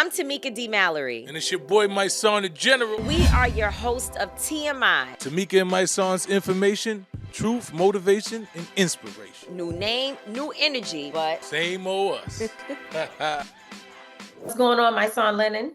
I'm Tamika D. Mallory. And it's your boy Mysonne, the General. We are your host of TMI. Tamika and Mysonne's information, truth, motivation, and inspiration. New name, new energy, but same old us. What's going on, Mysonne Lennon?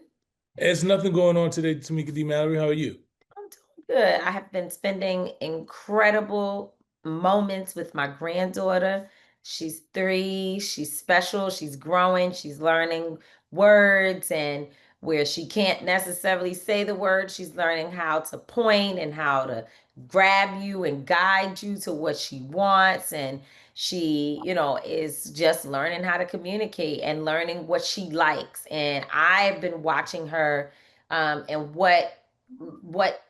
There's nothing going on today, Tamika D. Mallory. How are you? I'm doing good. I have been spending incredible moments with my granddaughter. She's 3. She's special. She's growing. She's learning words, and where she can't necessarily say the word, she's learning how to point and how to grab you and guide you to what she wants. And she, is just learning how to communicate and learning what she likes. And I've been watching her and what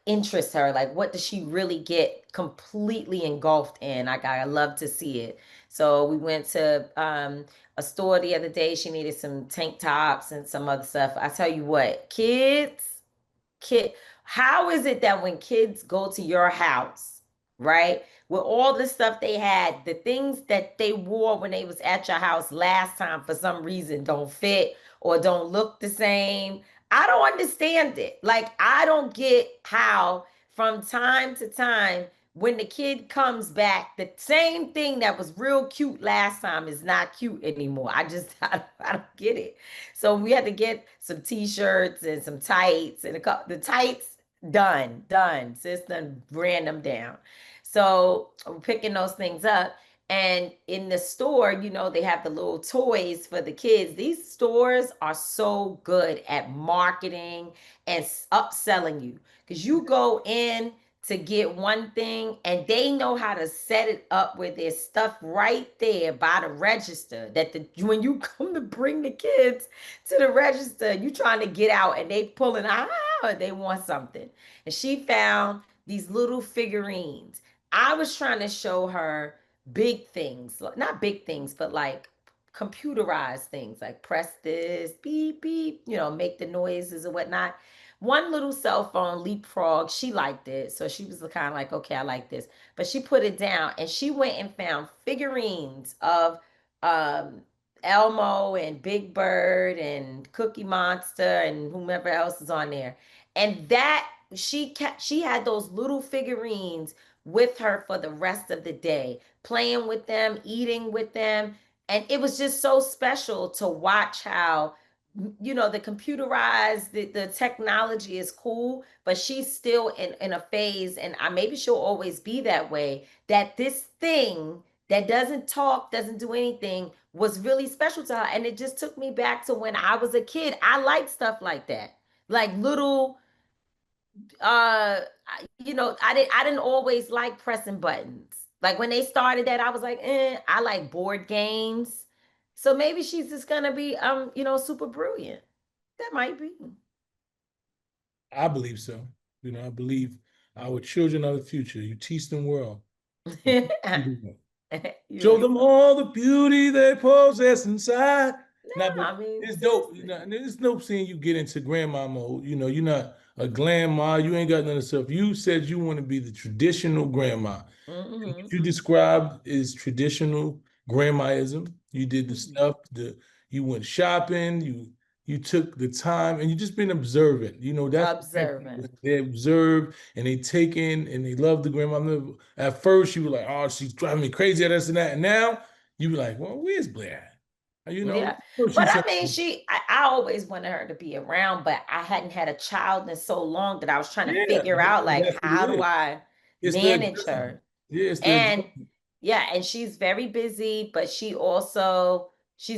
interests her, like what does she really get completely engulfed in. I love to see it. So we went to a store the other day. She needed some tank tops and some other stuff. I tell you what, how is it that when kids go to your house, right, with all the stuff they had, the things that they wore when they was at your house last time for some reason don't fit or don't look the same? I don't understand it. Like, I don't get how from time to time, when the kid comes back, the same thing that was real cute last time is not cute anymore. I don't get it. So we had to get some t-shirts and some tights, and the tights done. Sis done ran them down. So we're picking those things up. And in the store, they have the little toys for the kids. These stores are so good at marketing and upselling you, because you go in to get one thing and they know how to set it up where there's stuff right there by the register that when you come to bring the kids to the register, you trying to get out and they pulling out, they want something. And she found these little figurines. I was trying to show her big things, not big things, but like computerized things, like press this, beep, beep, make the noises and whatnot. One little cell phone, Leapfrog, she liked it. So she was kind of like, okay, I like this. But she put it down and she went and found figurines of Elmo and Big Bird and Cookie Monster and whomever else is on there. And that she had those little figurines with her for the rest of the day, playing with them, eating with them. And it was just so special to watch how, the computerized, the technology is cool, but she's still in a phase, and maybe she'll always be that way, that this thing that doesn't talk, doesn't do anything, was really special to her. And it just took me back to when I was a kid. I liked stuff like that, like little, I didn't always like pressing buttons. Like when they started that, I was like, I like board games. So maybe she's just gonna be super brilliant. That might be. I believe so. I believe our children are the future. You teach them well. Show them all the beauty they possess inside. It's dope. It's dope seeing you get into grandma mode. You're not a grandma. You ain't got none of stuff. You said you want to be the traditional grandma. Mm-hmm. What you described is traditional grandmaism. You did the stuff. You went shopping. You took the time, and you just been observant. That's observant. They observe and they take in and they love the grandma. At first, you were like, "Oh, she's driving me crazy," this and that. And now you be like, "Well, where's Blair?" Yeah. But I mean, I always wanted her to be around, but I hadn't had a child in so long that I was trying to figure out, like, how do I manage her? And she's very busy, but she's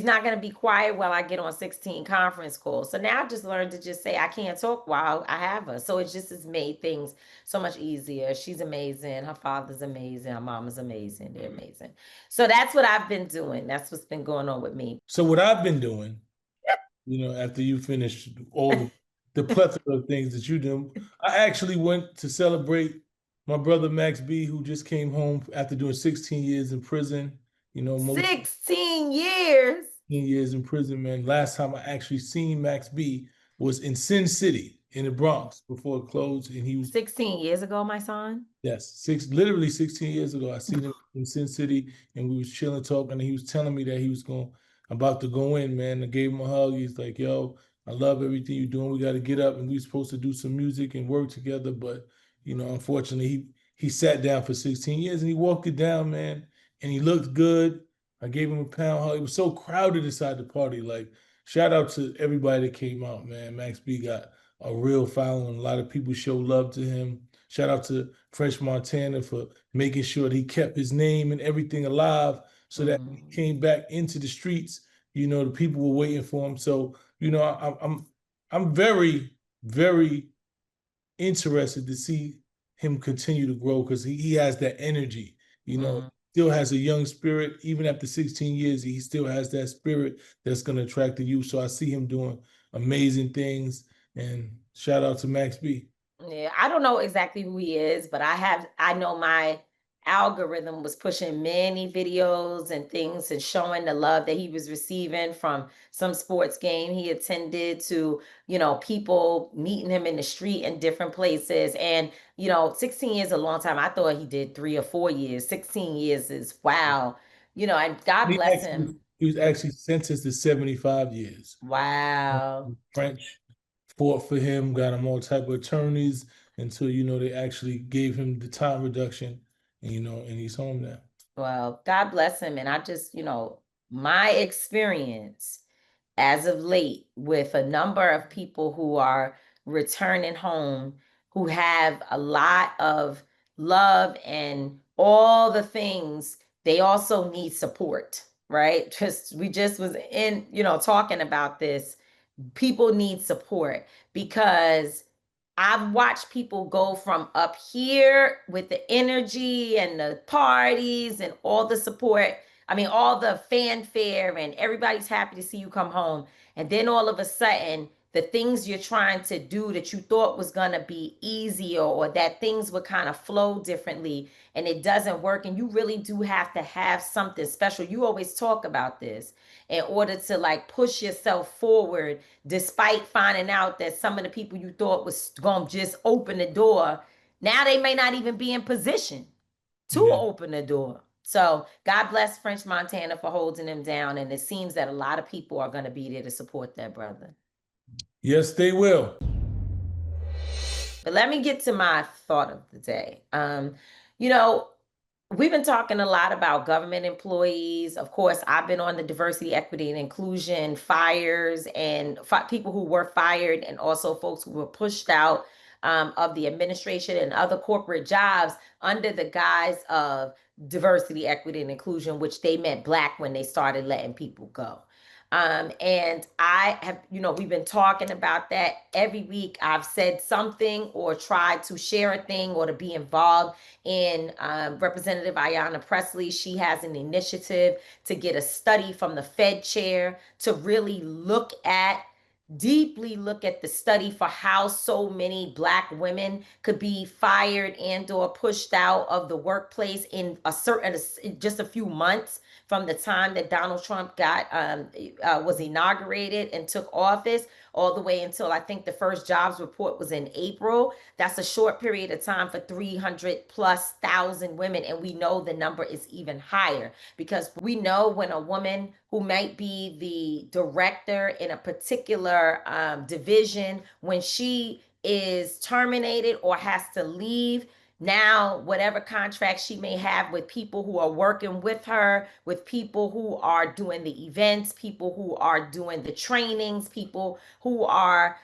not going to be quiet while I get on 16 conference calls. So now I've just learned to just say, I can't talk while I have her. So it just has made things so much easier. She's amazing. Her father's amazing. Her mama's amazing. They're amazing. So that's what I've been doing. That's what's been going on with me. So what I've been doing, after you finish all the plethora of things that you do, I actually went to celebrate my brother Max B, who just came home after doing 16 years in prison. 16 years. 16 years in prison, man. Last time I actually seen Max B was in Sin City in the Bronx before it closed, and he was 16 years ago, my son. Yes, literally 16 years ago. I seen him in Sin City, and we was chilling, talking, and he was telling me that he was about to go in, man. I gave him a hug. He's like, "Yo, I love everything you're doing. We got to get up and we're supposed to do some music and work together. But, unfortunately, he sat down for 16 years and he walked it down, man. And he looked good. I gave him a pound hug. It was so crowded inside the party. Like, shout out to everybody that came out, man. Max B got a real following. A lot of people show love to him. Shout out to French Montana for making sure that he kept his name and everything alive so that when he came back into the streets, the people were waiting for him. So, I'm very, very interested to see him continue to grow because he has that energy, still has a young spirit. Even after 16 years, he still has that spirit that's going to attract the youth. So I see him doing amazing things. And shout out to Max B. Yeah, I don't know exactly who he is, but I know my algorithm was pushing many videos and things and showing the love that he was receiving from some sports game he attended to, people meeting him in the street in different places. And, 16 years is a long time. I thought he did 3 or 4 years. 16 years is wow. And God bless him. He was actually sentenced to 75 years. Wow. French fought for him, got him all type of attorneys until they actually gave him the time reduction, and he's home now. Well, God bless him. And I just, my experience as of late with a number of people who are returning home, who have a lot of love and all the things, they also need support, right? We just was in, talking about this. People need support because I've watched people go from up here with the energy and the parties and all the support. I mean, all the fanfare and everybody's happy to see you come home. And then all of a sudden, the things you're trying to do that you thought was going to be easier or that things would kind of flow differently and it doesn't work. And you really do have to have something special. You always talk about this in order to like push yourself forward, despite finding out that some of the people you thought was going to just open the door, now they may not even be in position to open the door. So God bless French Montana for holding him down. And it seems that a lot of people are going to be there to support that brother. Yes, they will. But let me get to my thought of the day. We've been talking a lot about government employees. Of course, I've been on the diversity, equity, and inclusion fires and people who were fired and also folks who were pushed out of the administration and other corporate jobs under the guise of diversity, equity, and inclusion, which they meant Black when they started letting people go. And I have, we've been talking about that every week. I've said something or tried to share a thing or to be involved in Representative Ayanna Pressley. She has an initiative to get a study from the Fed chair to really deeply look at the study for how so many Black women could be fired and or pushed out of the workplace in just a few months from the time that Donald Trump was inaugurated and took office all the way until I think the first jobs report was in April. That's a short period of time for 300,000+ women. And we know the number is even higher because we know when a woman who might be the director in a particular division, when she is terminated or has to leave, now whatever contract she may have with people who are working with her, with people who are doing the events, people who are doing the trainings, people who are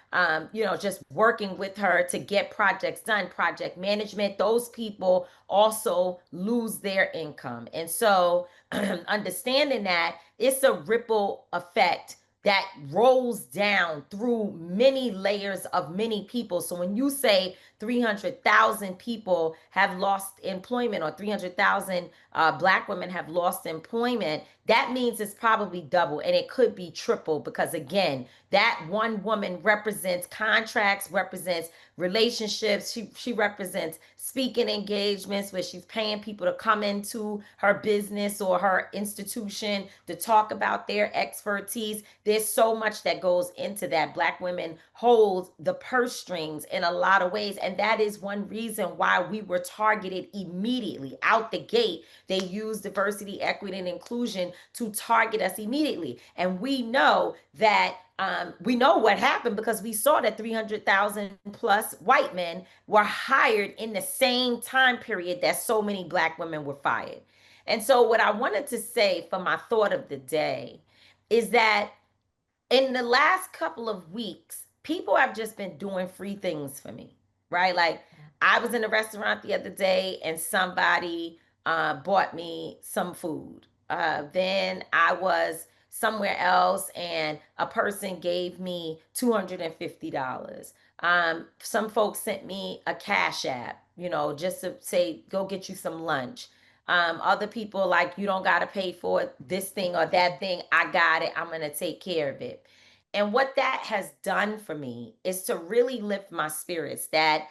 just working with her to get projects done, project management, those people also lose their income. And so understanding that, it's a ripple effect that rolls down through many layers of many people. So when you say 300,000 people have lost employment or 300,000 Black women have lost employment, that means it's probably double and it could be triple because again, that one woman represents contracts, represents relationships. She represents speaking engagements where she's paying people to come into her business or her institution to talk about their expertise. There's so much that goes into that. Black women hold the purse strings in a lot of ways. And that is one reason why we were targeted immediately out the gate They use diversity, equity, and inclusion to target us immediately. And we know that we know what happened because we saw that 300,000 plus white men were hired in the same time period that so many Black women were fired. And so, what I wanted to say for my thought of the day is that in the last couple of weeks, people have just been doing free things for me, right? Like I was in a restaurant the other day and somebody bought me some food. Then I was somewhere else and a person gave me $250. Some folks sent me a cash app, just to say, go get you some lunch. Other people like, you don't got to pay for this thing or that thing. I got it. I'm going to take care of it. And what that has done for me is to really lift my spirits that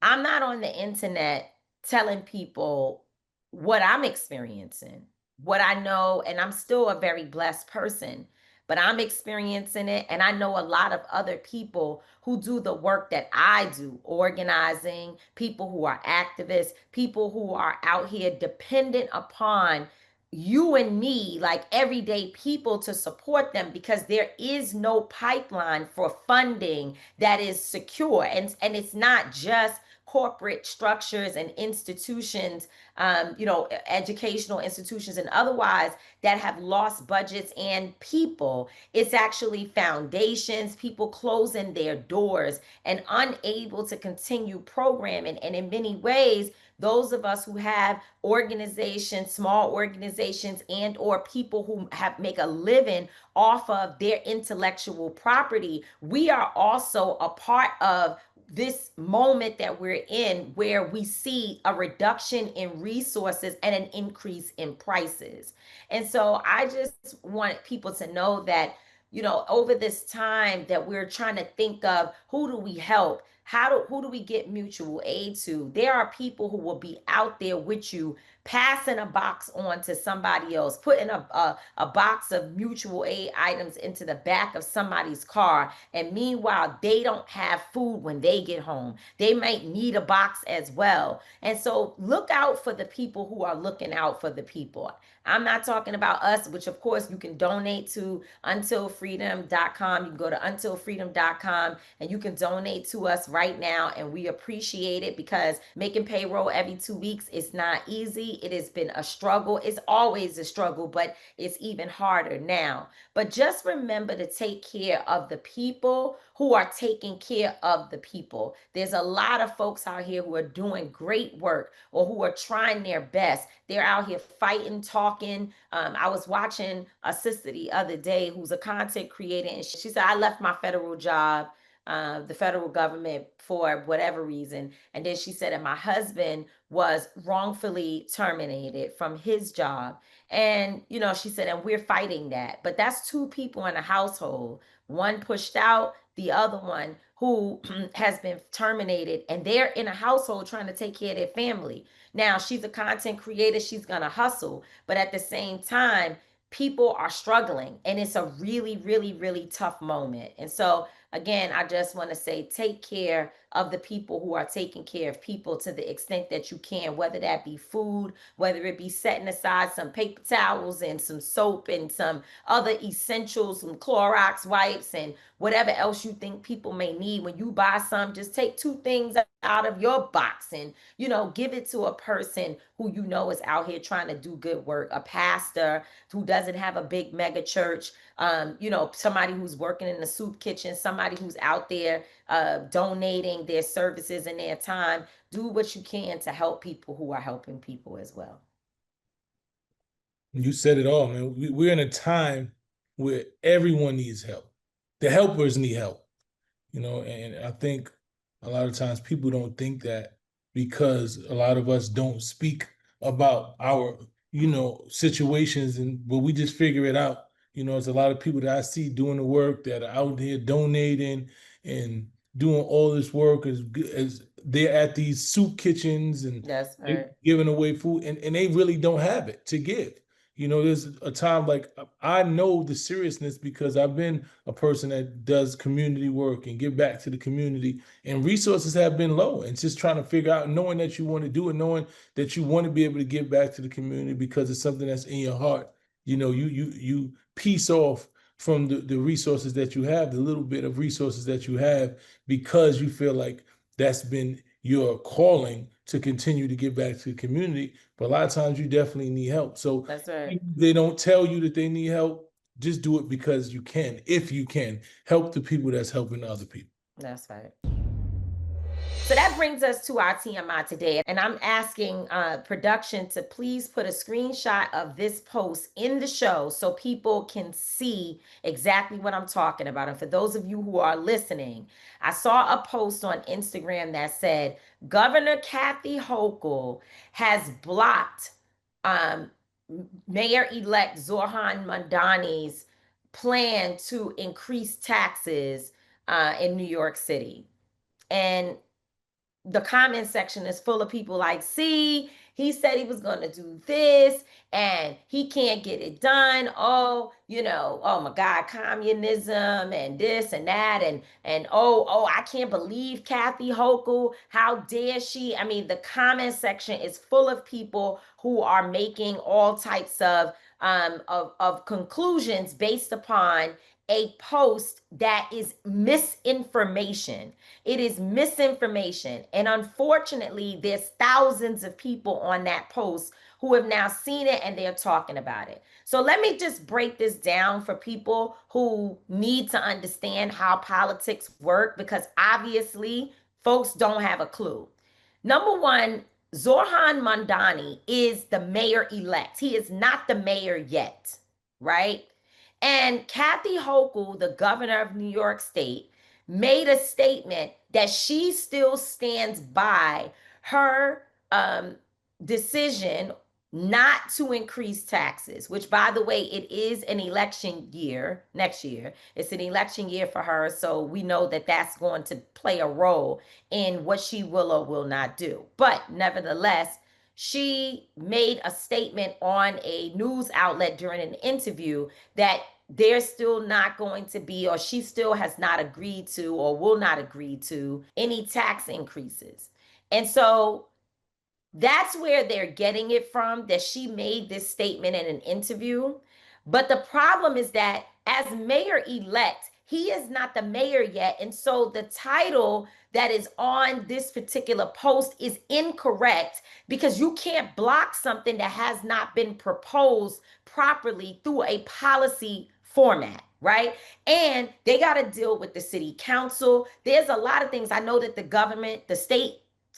I'm not on the internet telling people what I'm experiencing, what I know, and I'm still a very blessed person, but I'm experiencing it. And I know a lot of other people who do the work that I do, organizing, people who are activists, people who are out here dependent upon you and me, like everyday people, to support them because there is no pipeline for funding that is secure. And it's not just corporate structures and institutions, educational institutions and otherwise that have lost budgets and people. It's actually foundations, people closing their doors and unable to continue programming. And in many ways, those of us who have organizations, small organizations, and or people who have make a living off of their intellectual property, we are also a part of this moment that we're in where we see a reduction in resources and an increase in prices. And so I just want people to know that, over this time that we're trying to think of who do we help, who do we get mutual aid to, there are people who will be out there with you, passing a box on to somebody else, putting a box of mutual aid items into the back of somebody's car. And meanwhile, they don't have food when they get home. They might need a box as well. And so look out for the people who are looking out for the people. I'm not talking about us, which of course you can donate to untilfreedom.com. You can go to untilfreedom.com and you can donate to us right now. And we appreciate it because making payroll every 2 weeks is not easy. It has been a struggle. It's always a struggle, but it's even harder now. But just remember to take care of the people who are taking care of the people. There's a lot of folks out here who are doing great work or who are trying their best. They're out here fighting, talking. I was watching a sister the other day who's a content creator, and she said, I left my federal job, the federal government, for whatever reason. And then she said, and my husband was wrongfully terminated from his job. And, she said, and we're fighting that. But that's two people in a household, one pushed out, the other one who has been terminated, and they're in a household trying to take care of their family. Now, she's a content creator, she's going to hustle, but at the same time, people are struggling, and it's a really, really, really tough moment. And so, again, I just want to say, take care of the people who are taking care of people to the extent that you can, whether that be food, whether it be setting aside some paper towels and some soap and some other essentials, some Clorox wipes and whatever else you think people may need. When you buy some, just take two things out of your box and, give it to a person who is out here trying to do good work, a pastor who doesn't have a big mega church, somebody who's working in the soup kitchen, somebody who's out there donating their services and their time. Do what you can to help people who are helping people as well. You said it all, man. We're in a time where everyone needs help. The helpers need help, and I think a lot of times people don't think that because a lot of us don't speak about our, situations, but we just figure it out. It's a lot of people that I see doing the work that are out there donating and doing all this work as they're at these soup kitchens and That's right. giving away food and they really don't have it to give. You know, there's a time like I know the seriousness because I've been a person that does community work and give back to the community, and resources have been low. And just trying to figure out, knowing that you want to do it, knowing that you want to be able to give back to the community because it's something that's in your heart. You know, you piece off from the resources that you have, the little bit of resources that you have, because you feel like that's been your calling to continue to give back to the community. But a lot of times you definitely need help. So That's right. they don't tell you that they need help. Just do it because you can. If you can, help the people that's helping other people. That's right. So that brings us to our TMI today. And I'm asking production to please put a screenshot of this post in the show so people can see exactly what I'm talking about. And for those of you who are listening, I saw a post on Instagram that said, Governor Kathy Hochul has blocked Mayor-elect Zohran Mamdani's plan to increase taxes in New York City. And the comment section is full of people like, see, he said he was going to do this and he can't get it done. Oh, oh my God, communism and this and that. And oh, I can't believe Kathy Hochul. How dare she? I mean, the comment section is full of people who are making all types of conclusions based upon a post that is misinformation. It is misinformation. And unfortunately, there's thousands of people on that post who have now seen it and they're talking about it. So let me just break this down for people who need to understand how politics work, because obviously folks don't have a clue. Number one, Zohran Mamdani is the mayor-elect. He is not the mayor yet, right? And Kathy Hochul, the governor of New York State, made a statement that she still stands by her decision not to increase taxes, which, by the way, it is an election year next year. It's an election year for her. So we know that that's going to play a role in what she will or will not do. But nevertheless, she made a statement on a news outlet during an interview that there's still not going to be, or she still has not agreed to, or will not agree to any tax increases. And so that's where they're getting it from, that she made this statement in an interview. But the problem is that as mayor-elect, he is not the mayor yet. And so the title that is on this particular post is incorrect, because you can't block something that has not been proposed properly through a policy format, right? And they got to deal with the city council. There's a lot of things. I know that the government, the state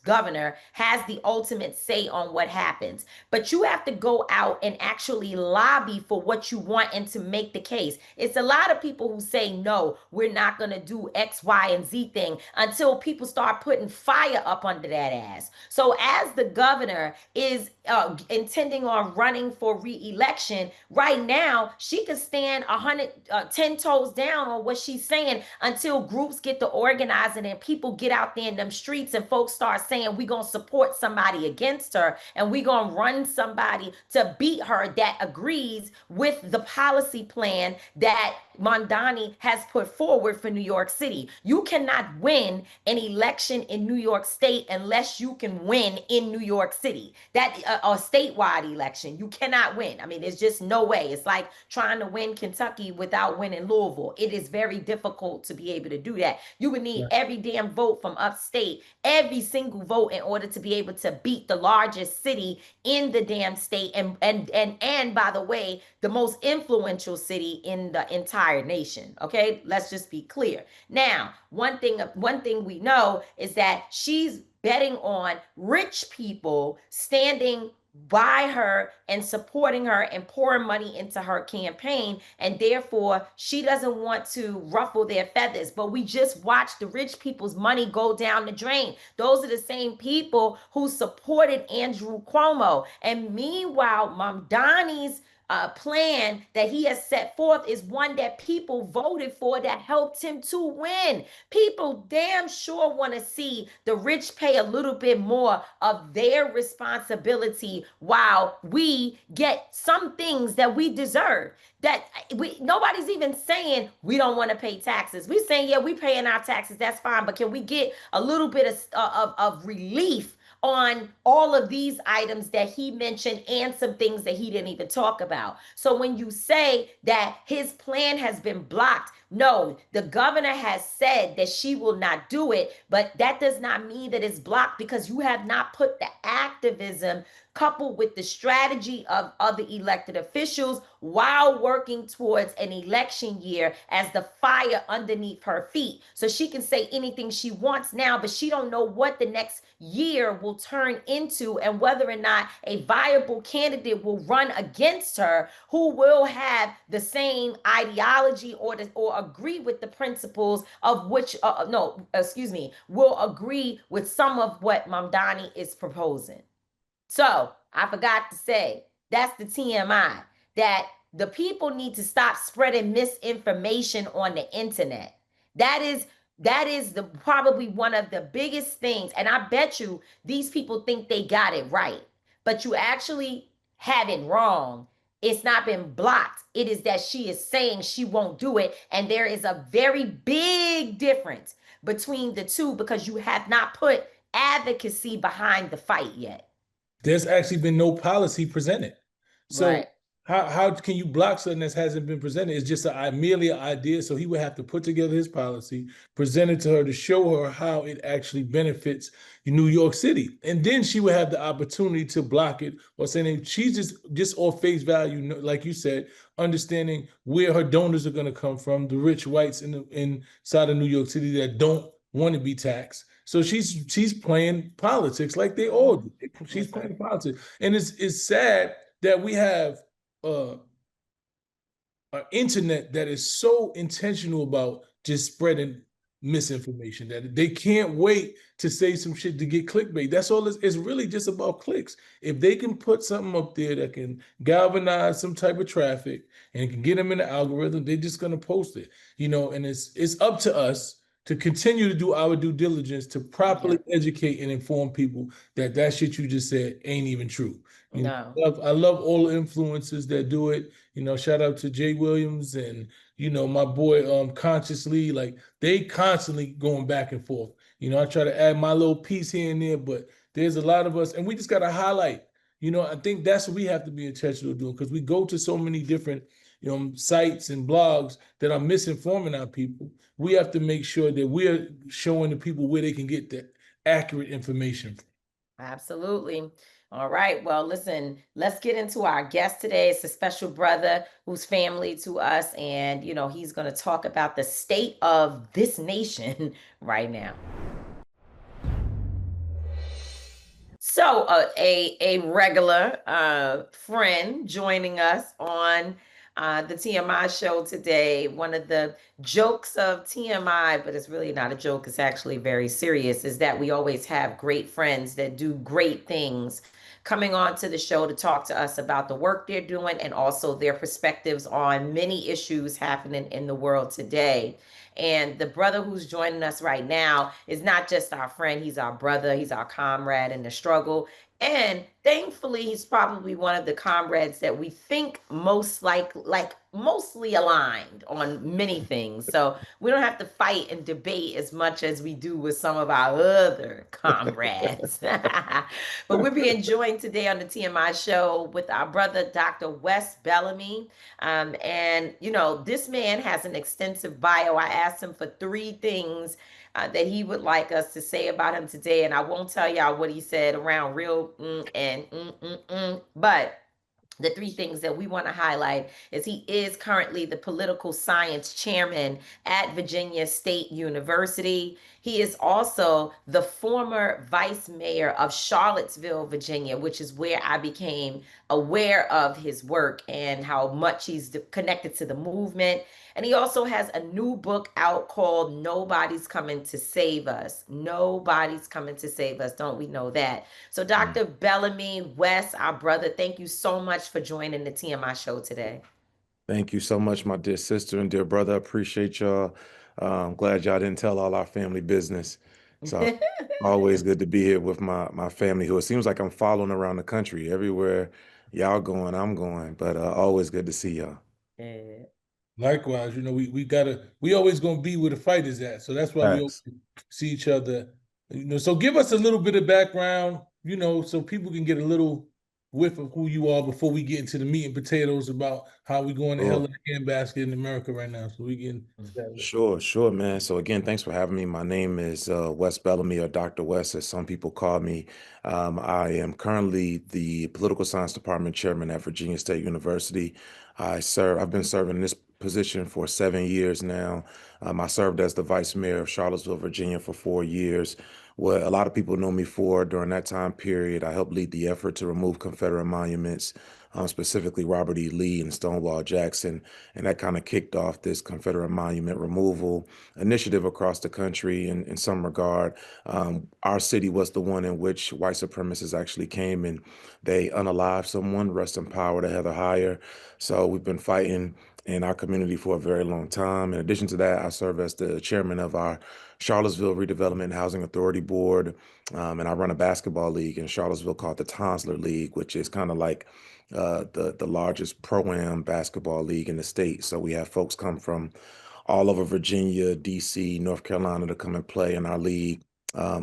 governor, has the ultimate say on what happens, but you have to go out and actually lobby for what you want and to make the case. It's a lot of people who say, no, we're not going to do X, Y, and Z thing until people start putting fire up under that ass. So as the governor is intending on running for re-election, right now, she can stand 10 toes down on what she's saying until groups get to organizing and people get out there in them streets and folks start saying, we're going to support somebody against her and we're going to run somebody to beat her that agrees with the policy plan that Mamdani has put forward for New York City. You cannot win an election in New York State unless you can win in New York City. That a statewide election, you cannot win. I mean, there's just no way. It's like trying to win Kentucky without winning Louisville. It is very difficult to be able to do that. You would need every damn vote from upstate, every single vote, in order to be able to beat the largest city in the damn state, and by the way, the most influential city in the entire nation. Okay, let's just be clear. Now, one thing we know is that she's betting on rich people standing by her and supporting her and pouring money into her campaign, and therefore she doesn't want to ruffle their feathers. But we just watched the rich people's money go down the drain. Those are the same people who supported Andrew Cuomo. And meanwhile, Mamdani's plan that he has set forth is one that people voted for, that helped him to win. People damn sure want to see the rich pay a little bit more of their responsibility while we get some things that we deserve. That nobody's even saying we don't want to pay taxes. We're saying, yeah, we paying our taxes, that's fine, but can we get a little bit of relief on all of these items that he mentioned and some things that he didn't even talk about? So when you say that his plan has been blocked, no, the governor has said that she will not do it, but that does not mean that it's blocked, because you have not put the activism coupled with the strategy of other elected officials while working towards an election year as the fire underneath her feet. So she can say anything she wants now, but she don't know what the next year will turn into and whether or not a viable candidate will run against her who will have the same ideology or agree with the principles of which will agree with some of what Mamdani is proposing. So I forgot to say, that's the TMI, that the people need to stop spreading misinformation on the internet. That is the probably one of the biggest things. And I bet you these people think they got it right, but you actually have it wrong. It's not been blocked. It is that she is saying she won't do it. And there is a very big difference between the two, because you have not put advocacy behind the fight yet. There's actually been no policy presented. So Right. how can you block something that hasn't been presented? It's just merely an idea. So he would have to put together his policy, present it to her to show her how it actually benefits New York City. And then she would have the opportunity to block it or saying she's just off face value, like you said, understanding where her donors are going to come from, the rich whites inside of New York City that don't want to be taxed. So she's playing politics like they all do. She's playing politics, and it's sad that we have an internet that is so intentional about just spreading misinformation that they can't wait to say some shit to get clickbait. That's all. It's really just about clicks. If they can put something up there that can galvanize some type of traffic and can get them in the algorithm, they're just gonna post it. And it's up to us to continue to do our due diligence to properly educate and inform people that shit you just said ain't even true. No. I love all the influencers that do it. Shout out to Jay Williams and my boy Consciously. Like, they constantly going back and forth. I try to add my little piece here and there, but there's a lot of us, and we just got to highlight. I think that's what we have to be intentional doing, because we go to so many different sites and blogs that are misinforming our people. We have to make sure that we're showing the people where they can get the accurate information. Absolutely. All right. Well, listen, let's get into our guest today. It's a special brother who's family to us, and he's going to talk about the state of this nation right now. So a regular friend joining us on the TMI show today. One of the jokes of TMI, but it's really not a joke, it's actually very serious, is that we always have great friends that do great things coming on to the show to talk to us about the work they're doing and also their perspectives on many issues happening in the world today. And the brother who's joining us right now is not just our friend, he's our brother, he's our comrade in the struggle. And thankfully, he's probably one of the comrades that we think most like mostly aligned on many things. So we don't have to fight and debate as much as we do with some of our other comrades. But we're being joined today on the TMI show with our brother, Dr. Wes Bellamy. And, this man has an extensive bio. I asked him for 3 things that he would like us to say about him today. And I won't tell y'all what he said around real but the 3 things that we want to highlight is he is currently the political science chairman at Virginia State University. He is also the former vice mayor of Charlottesville, Virginia, which is where I became aware of his work and how much he's connected to the movement. And he also has a new book out called Nobody's Coming to Save Us. Nobody's Coming to Save Us. Don't we know that? So, Mm. Dr. Bellamy, Wes, our brother, thank you so much for joining the TMI show today. Thank you so much, my dear sister and dear brother. Appreciate y'all. Glad y'all didn't tell all our family business. So always good to be here with my family, who it seems like I'm following around the country. Everywhere y'all going, I'm going. But always good to see y'all. Yeah. Likewise, we always gonna be where the fight is at. So that's why we always Facts. see each other. So give us a little bit of background, so people can get a little whiff of who you are before we get into the meat and potatoes about how we going to hell Sure. in a handbasket in America right now. So we can Sure, sure, man. So again, thanks for having me. My name is Wes Bellamy, or Dr. Wes, as some people call me. I am currently the political science department chairman at Virginia State University. I've been serving in this position for 7 years now. I served as the vice mayor of Charlottesville, Virginia for 4 years. What a lot of people know me for during that time period, I helped lead the effort to remove Confederate monuments, specifically Robert E. Lee and Stonewall Jackson. And that kind of kicked off this Confederate monument removal initiative across the country in some regard. Our city was the one in which white supremacists actually came and they unalived someone, rest in power to Heather Heyer. So we've been fighting in our community for a very long time. In addition to that, I serve as the chairman of our Charlottesville Redevelopment and Housing Authority Board, and I run a basketball league in Charlottesville called the Tonsler League, which is kind of like the largest pro-am basketball league in the state. So we have folks come from all over Virginia, DC, North Carolina to come and play in our league.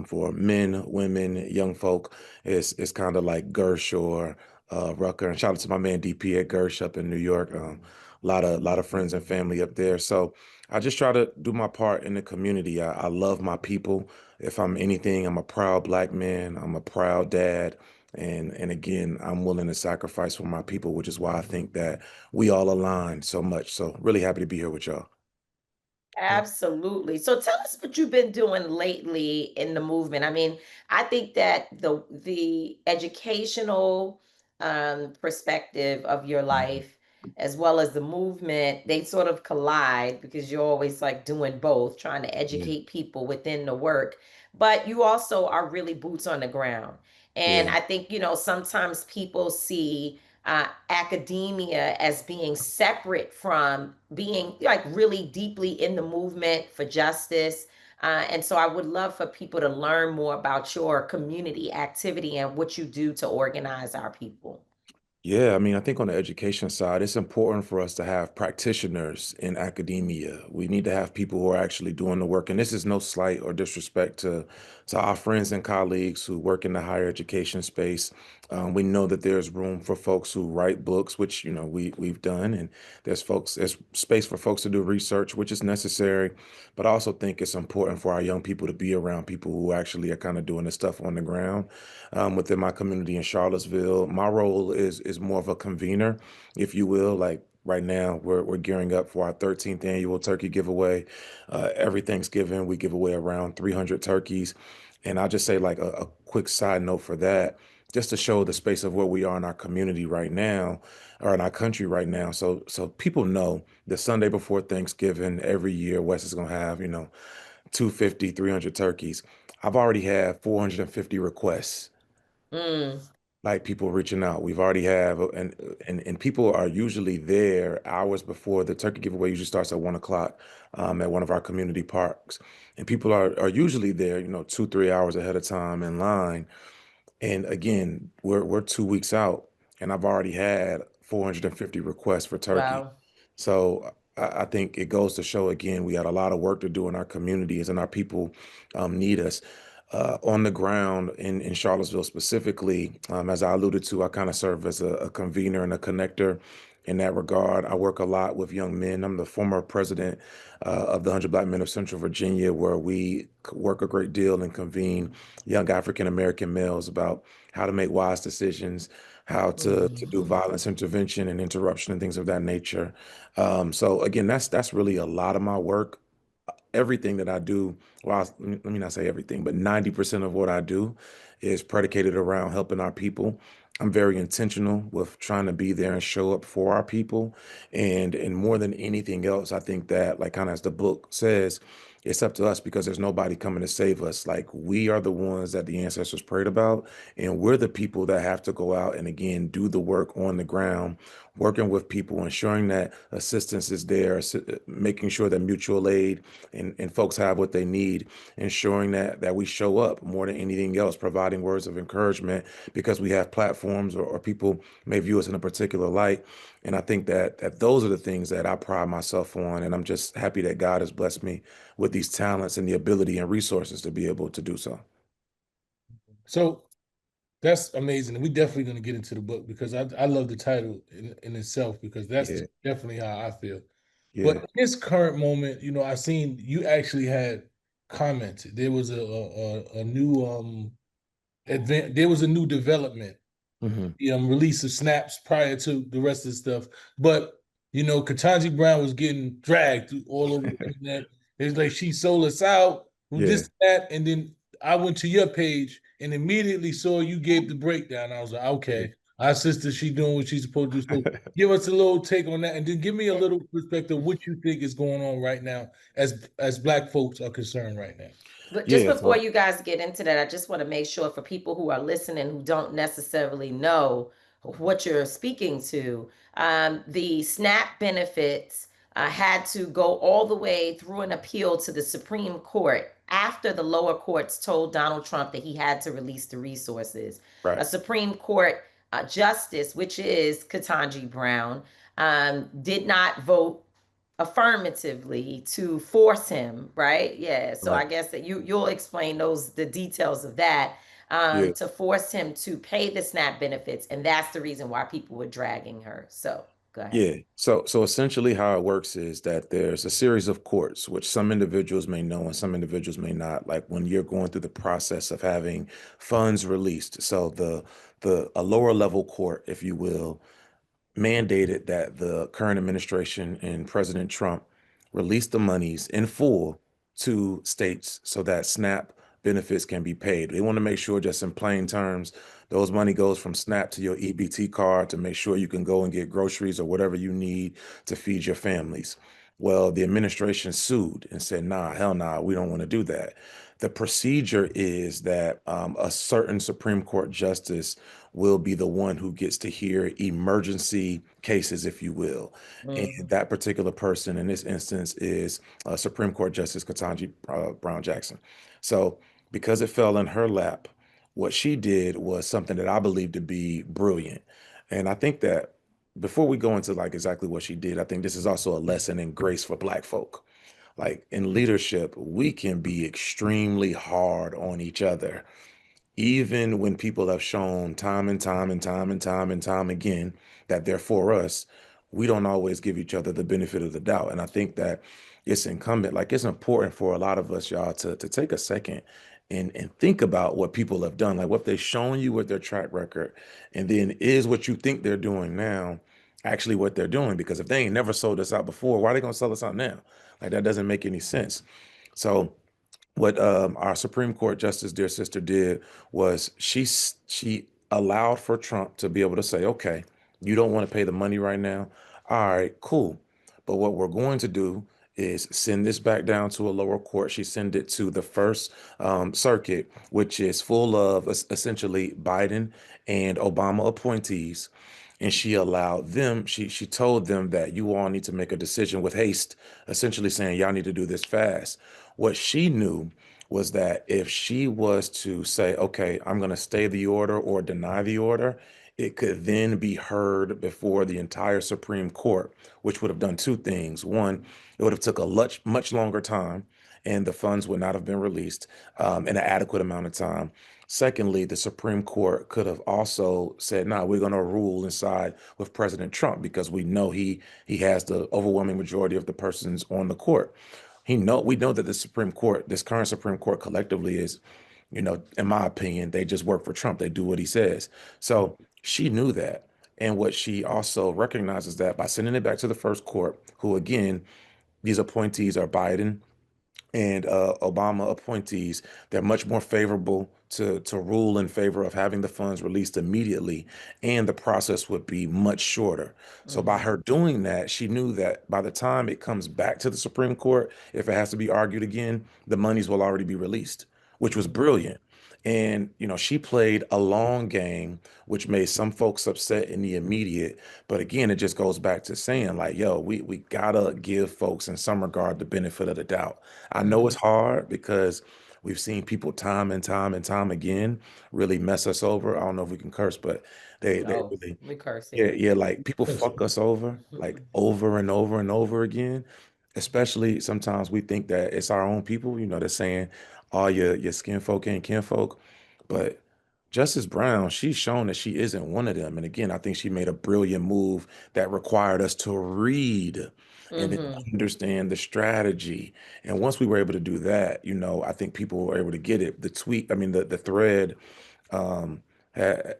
For men, women, young folk, it's kind of like Gersh or Rucker. And shout out to my man DP at Gersh up in New York. A lot of friends and family up there. So I just try to do my part in the community. I love my people. If I'm anything, I'm a proud Black man. I'm a proud dad. And again, I'm willing to sacrifice for my people, which is why I think that we all align so much. So really happy to be here with y'all. Absolutely. So tell us what you've been doing lately in the movement. I mean, I think that the educational perspective of your life as well as the movement, they sort of collide because you're always like doing both, trying to Yeah. educate people within the work, but you also are really boots on the ground. And Yeah. I think, sometimes people see academia as being separate from being like really deeply in the movement for justice. And so I would love for people to learn more about your community activity and what you do to organize our people. Yeah, I mean, I think on the education side, it's important for us to have practitioners in academia. We need to have people who are actually doing the work. And this is no slight or disrespect to our friends and colleagues who work in the higher education space. We know that there's room for folks who write books, which, we've done, and there's space for folks to do research, which is necessary. But I also think it's important for our young people to be around people who actually are kind of doing the stuff on the ground within my community in Charlottesville. My role is more of a convener, if you will. Like right now, we're gearing up for our 13th annual turkey giveaway. Every Thanksgiving, we give away around 300 turkeys. And I'll just say like a quick side note for that, just to show the space of where we are in our community right now, or in our country right now. So people know the Sunday before Thanksgiving every year, West is gonna have, 250, 300 turkeys. I've already had 450 requests, Mm, like people reaching out. We've already have, and people are usually there hours before the turkey giveaway usually starts at 1 o'clock at one of our community parks. And people are usually there, 2, 3 hours ahead of time in line. And again, we're 2 weeks out, and I've already had 450 requests for turkey. wow. So I think it goes to show again, we got a lot of work to do in our communities, and our people need us. On the ground in Charlottesville specifically, as I alluded to, I kind of serve as a convener and a connector in that regard. I work a lot with young men. I'm the former president of the 100 Black Men of Central Virginia, where we work a great deal and convene young African American males about how to make wise decisions, how to do Mhm. violence intervention and interruption and things of that nature. So again, that's really a lot of my work. Everything that I do, well, let me not say everything, but 90% of what I do is predicated around helping our people. I'm very intentional with trying to be there and show up for our people. And more than anything else, I think that, like kind of as the book says, it's up to us because there's nobody coming to save us. Like we are the ones that the ancestors prayed about, and we're the people that have to go out and again do the work on the ground, working with people, ensuring that assistance is there, making sure that mutual aid and folks have what they need, ensuring that we show up more than anything else, providing words of encouragement because we have platforms or people may view us in a particular light. And I think that those are the things that I pride myself on. And I'm just happy that God has blessed me with these talents and the ability and resources to be able to do so. So that's amazing. And we definitely going to get into the book because I love the title in itself because that's Yeah, definitely how I feel. But yeah. in this current moment, I seen you actually had commented. There was a new there was a new development, Hmm. the release of snaps prior to the rest of the stuff. But Ketanji Brown was getting dragged all over the internet. It's like she sold us out, who Yeah, this, that, and then I went to your page and immediately saw you gave the breakdown. I was like, yeah. okay, our sister, she doing what she's supposed to do. So give us a little take on that, and then give me a little perspective what you think is going on right now as Black folks are concerned right now. But just Yeah, before so you guys get into that, I just want to make sure for people who are listening who don't necessarily know what you're speaking to, the SNAP benefits had to go all the way through an appeal to the Supreme Court after the lower courts told Donald Trump that he had to release the resources. A right. Supreme Court justice, which is Ketanji Brown, did not vote affirmatively to force him, right? Yeah. So I Right. guess that you'll explain the details of that, Yeah. to force him to pay the SNAP benefits, and that's the reason why people were dragging her. So go ahead. Yeah. So essentially how it works is that there's a series of courts, which some individuals may know and some individuals may not. Like when you're going through the process of having funds released. So the a lower level court, if you will, mandated that the current administration and President Trump release the monies in full to states so that SNAP benefits can be paid. They want to make sure, just in plain terms, those money goes from SNAP to your EBT card to make sure you can go and get groceries or whatever you need to feed your families. Well, the administration sued and said, nah, hell nah, we don't want to do that. The procedure is that a certain Supreme Court justice will be the one who gets to hear emergency cases, if you will. And Mhm. that particular person in this instance is Supreme Court Justice Ketanji Brown Jackson. So, because it fell in her lap, what she did was something that I believe to be brilliant. And I think that before we go into like exactly what she did, I think this is also a lesson in grace for Black folk. Like in leadership, we can be extremely hard on each other even when people have shown time and time and time and time and time again that they're for us, we don't always give each other the benefit of the doubt. And I think that it's incumbent, like it's important for a lot of us, y'all, to take a second and think about what people have done, like what they've shown you with their track record, and then is what you think they're doing now actually what they're doing? Because if they ain't never sold us out before, why are they gonna sell us out now? Like that doesn't make any sense. So what our Supreme Court Justice, dear sister, did was she allowed for Trump to be able to say, okay, you don't want to pay the money right now. All right, cool. But what we're going to do is send this back down to a lower court. She sent it to the first circuit, which is full of essentially Biden and Obama appointees. And she allowed them, she told them that you all need to make a decision with haste, essentially saying y'all need to do this fast. What she knew was that if she was to say, okay, I'm going to stay the order or deny the order, it could then be heard before the entire Supreme Court, which would have done two things. One, it would have took a much longer time and the funds would not have been released in an adequate amount of time. Secondly, the Supreme Court could have also said, "No, we're going to rule inside with President Trump because we know he has the overwhelming majority of the persons on the court." We know that the Supreme Court, this current Supreme Court collectively is, in my opinion, they just work for Trump. They do what he says. So she knew that. And what she also recognizes that by sending it back to the first court, who again, these appointees are Biden, and Obama appointees, they're much more favorable to rule in favor of having the funds released immediately, and the process would be much shorter. So by Mm-hmm. her doing that, she knew that by the time it comes back to the Supreme Court, if it has to be argued again, the monies will already be released, which was Mm-hmm. brilliant. And she played a long game, which made some folks upset in the immediate. But again, it just goes back to saying, like, yo, we gotta give folks in some regard the benefit of the doubt. I know Mm-hmm. it's hard because we've seen people time and time and time again really mess us over. I don't know if we can curse, but they Oh, really, we curse yeah, here. yeah, like people Yes. fuck us over like over and over and over again. Especially sometimes we think that it's our own people, they're saying all your skin folk ain't kinfolk. But Justice Brown, she's shown that she isn't one of them. And again, I think she made a brilliant move that required us to read and then Mm-hmm. understand the strategy. And once we were able to do that, I think people were able to get it. The tweet, I mean, the thread,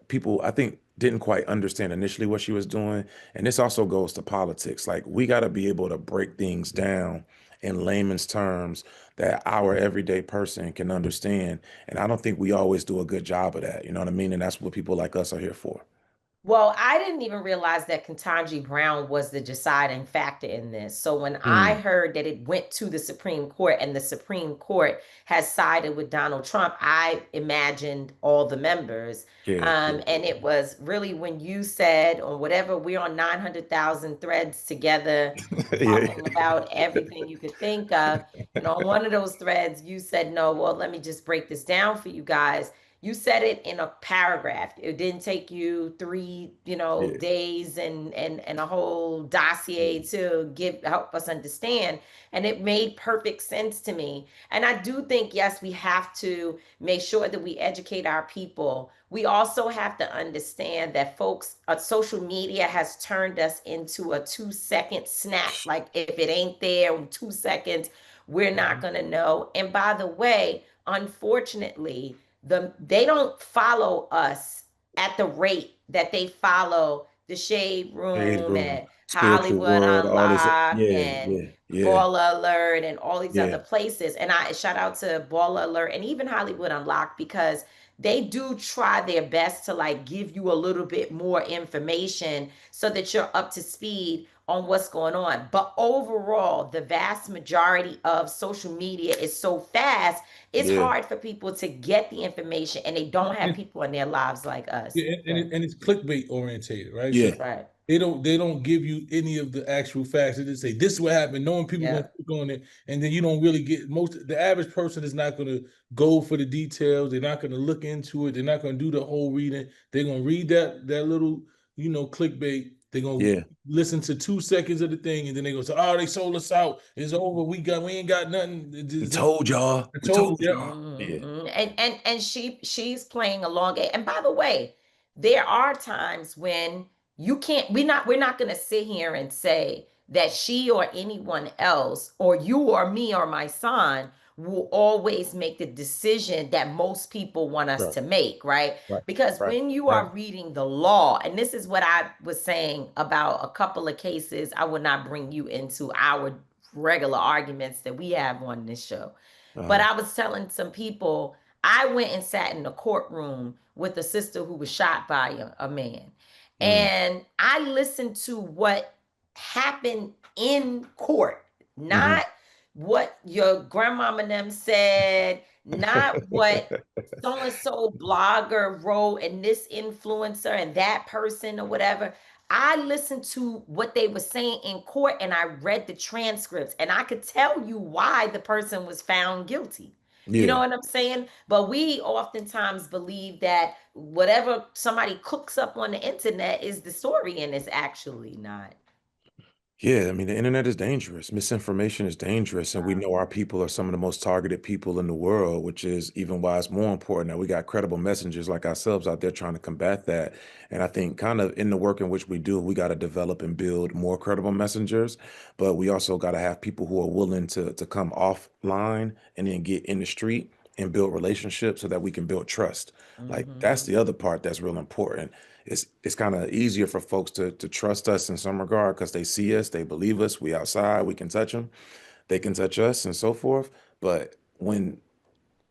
people, I think, didn't quite understand initially what she was doing. And this also goes to politics. Like, we got to be able to break things down in layman's terms that our everyday person can understand. And I don't think we always do a good job of that. You know what I mean? And that's what people like us are here for. Well, I didn't even realize that Ketanji Brown was the deciding factor in this. So when I Mm, heard that it went to the Supreme Court and the Supreme Court has sided with Donald Trump, I imagined all the members. yeah, yeah, And it was really when you said, on whatever, we're on 900,000 threads together, yeah, talking about everything you could think of. And on one of those threads, you said, no, well, let me just break this down for you guys. You said it in a paragraph. It didn't take you three, yeah, days and a whole dossier yeah, to help us understand. And it made perfect sense to me. And I do think, yes, we have to make sure that we educate our people. We also have to understand that folks, social media has turned us into a 2 second snap. Like if it ain't there in 2 seconds, we're not Mhm. gonna know. And by the way, unfortunately, they don't follow us at the rate that they follow the Shade Shade Room room, and spiritual Hollywood world, all this. Unlocked Yeah, and yeah, yeah, Baller Alert and all these yeah, other places. And I shout out to Baller Alert and even Hollywood Unlocked because they do try their best to like give you a little bit more information so that you're up to speed on what's going on. But overall, the vast majority of social media is so fast, it's yeah, hard for people to get the information and they don't have people in their lives like us. Yeah, Yeah, and it's clickbait orientated, right? So yeah, right. they don't give you any of the actual facts. They just say this is what happened, knowing people gonna Yeah. click on it, and then you don't really get the average person is not gonna go for the details. They're not gonna look into it. They're not gonna do the whole reading. They're gonna read that little clickbait. They're gonna yeah. listen to 2 seconds of the thing, and then they go say, "Oh, they sold us out. It's over. We ain't got nothing." We told y'all. I We told told you. y'all. Yeah, And she's playing a long game. And by the way, there are times when you can't we're not going to sit here and say that she or anyone else or you or me or my son will always make the decision that most people want us right, to make, right? right, Because right, when you Right. are reading the law, and this is what I was saying about a couple of cases, I would not bring you into our regular arguments that we have on this show. But uh, I was telling some people, I went and sat in a courtroom with a sister who was shot by a man. mm, And I listened to what happened in court, hmm not what your grandmama and them said, not what so and so blogger wrote and this influencer and that person or whatever. I listened to what they were saying in court and I read the transcripts and I could tell you why the person was found guilty. You know yeah. what I'm saying? But we oftentimes believe that whatever somebody cooks up on the internet is the story and it's actually not. Yeah, I mean, the internet is dangerous. Misinformation is dangerous. And we Wow. know our people are some of the most targeted people in the world, which is even why it's more important that we got credible messengers like ourselves out there trying to combat that. And I think kind of in the work in which we do, we got to develop and build more credible messengers, but we also got to have people who are willing to come offline and then get in the street and build relationships so that we can build trust. Like that's Mm-hmm. the other part that's real important. It's kind of easier for folks to trust us in some regard because they see us, they believe us, we outside, we can touch them, they can touch us, and so forth. But when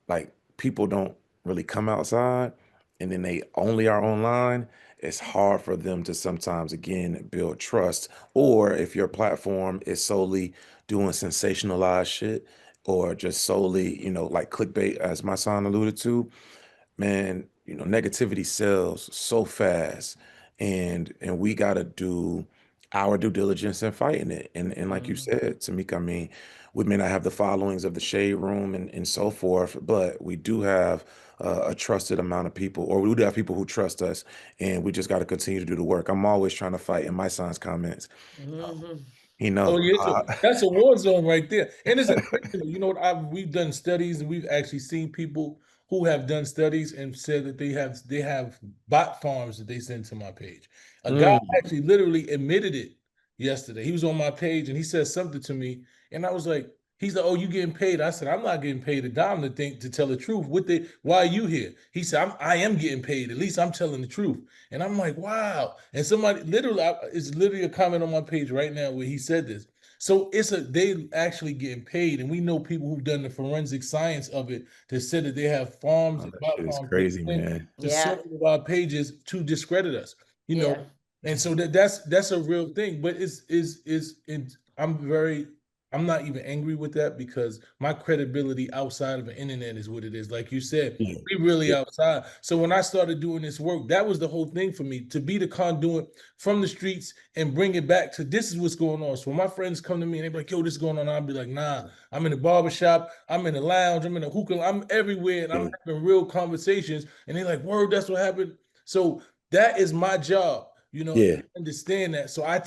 like people don't really come outside and then they only are online, it's hard for them to sometimes again build trust. Or if your platform is solely doing sensationalized shit or just solely, like clickbait, as my son alluded to, man, negativity sells so fast, and we got to do our due diligence in fighting it. And like you Mm. said, Tamika, I mean, we may not have the followings of the Shade Room and so forth, but we do have a trusted amount of people, or we do have people who trust us, and we just got to continue to do the work. I'm always trying to fight in my son's comments. Uh, Mhm. Oh yeah, uh, that's a war zone right there, and it's intentional. You know what? We've done studies, and we've actually seen people who have done studies and said that they have bot farms that they send to my page. A guy mm, actually literally admitted it yesterday. He was on my page and he said something to me, and I was like, he's like, "Oh, you getting paid?" I said, "I'm not getting paid a dime to tell the truth. Why are you here?" He said, I am getting paid. At least I'm telling the truth." And I'm like, wow. And somebody literally, it's literally a comment on my page right now where he said this. So they actually getting paid, and we know people who've done the forensic science of it that said that they have farms oh, and that bot shit is farms that crazy, send man. to Yeah. several of our pages to discredit us. You know, Yeah. and so that's a real thing. But I'm not even angry with that because my credibility outside of the internet is what it is. Like you said, Yeah, we really yeah, outside. So when I started doing this work, that was the whole thing for me, to be the conduit from the streets and bring it back to this is what's going on. So when my friends come to me and they be like, yo, this is going on, I'll be like, nah, I'm in the barbershop, I'm in the lounge, I'm in the hookah, I'm everywhere, and I'm yeah, having real conversations. And they're like, word, that's what happened. So that is my job. And yeah, I understand that. So I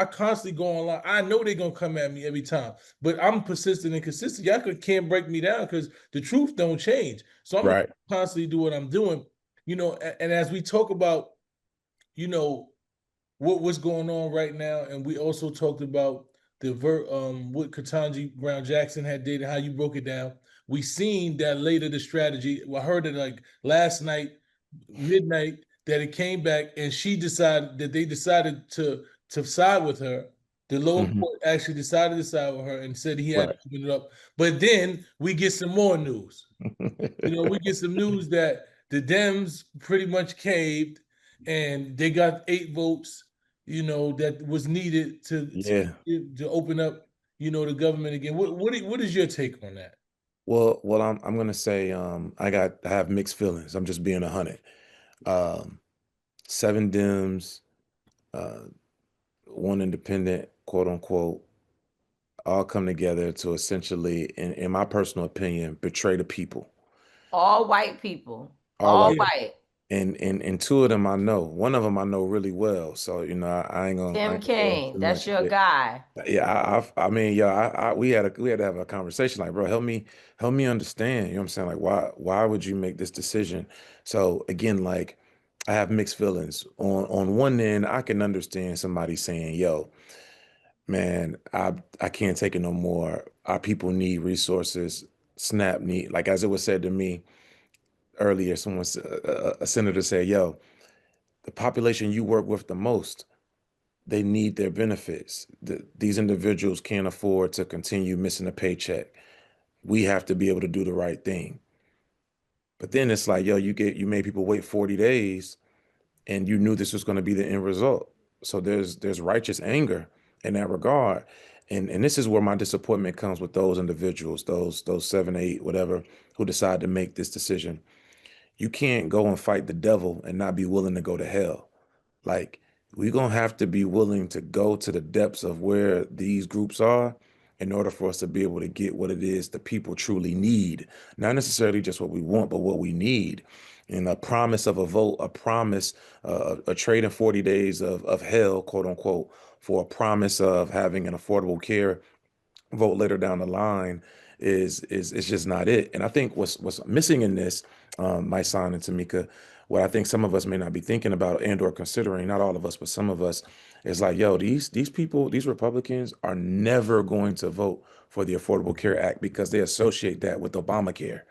constantly go online. I know they're gonna come at me every time, but I'm persistent and consistent. Y'all can't break me down because the truth don't change. So I'm gonna right. constantly do what I'm doing. And as we talk about, you know, what's going on right now, and we also talked about what Katanji Brown Jackson had did and how you broke it down. We seen that later the strategy. I heard it like last night, midnight, that it came back and they decided to side with her. The lower Hmm. court actually decided to side with her and said he had to Right. open it up. But then we get some more news. We get some news that the Dems pretty much caved and they got 8 votes, that was needed Yeah. to open up, the government again. What is your take on that? Well, I'm gonna say I have mixed feelings. I'm just being 100. Um, 7 Dems, uh, one independent, quote unquote, all come together to essentially, in my personal opinion, betray the people. All white people. All All Yeah, white. white. And two of them I know. One of them I know really well. So I ain't gonna Tim go into Kaine, too that's much. your guy. Yeah, I mean, yeah, we had to have a conversation. Like, bro, help me understand. You know what I'm saying? Like, why would you make this decision? So again, like, I have mixed feelings. On one end, I can understand somebody saying, "Yo, man, I can't take it no more. Our people need resources. SNAP need," like as it was said to me earlier. A senator said, "Yo, the population you work with the most." They need their benefits. These individuals can't afford to continue missing a paycheck. We have to be able to do the right thing. But then it's like, yo, you made people wait 40 days and you knew this was going to be the end result. So there's righteous anger in that regard. And this is where my disappointment comes with those individuals, those 7, 8, whatever, who decide to make this decision. You can't go and fight the devil and not be willing to go to hell. Like, we're gonna have to be willing to go to the depths of where these groups are in order for us to be able to get what it is the people truly need. Not necessarily just what we want, but what we need. And a promise of a vote, a promise, a trade in 40 days of hell, quote unquote, for a promise of having an affordable care vote later down the line is just not it. And I think what's missing in this, my son and Tamika, what I think some of us may not be thinking about and or considering, not all of us, but some of us, is like, yo, these people, these Republicans are never going to vote for the Affordable Care Act because they associate that with Obamacare.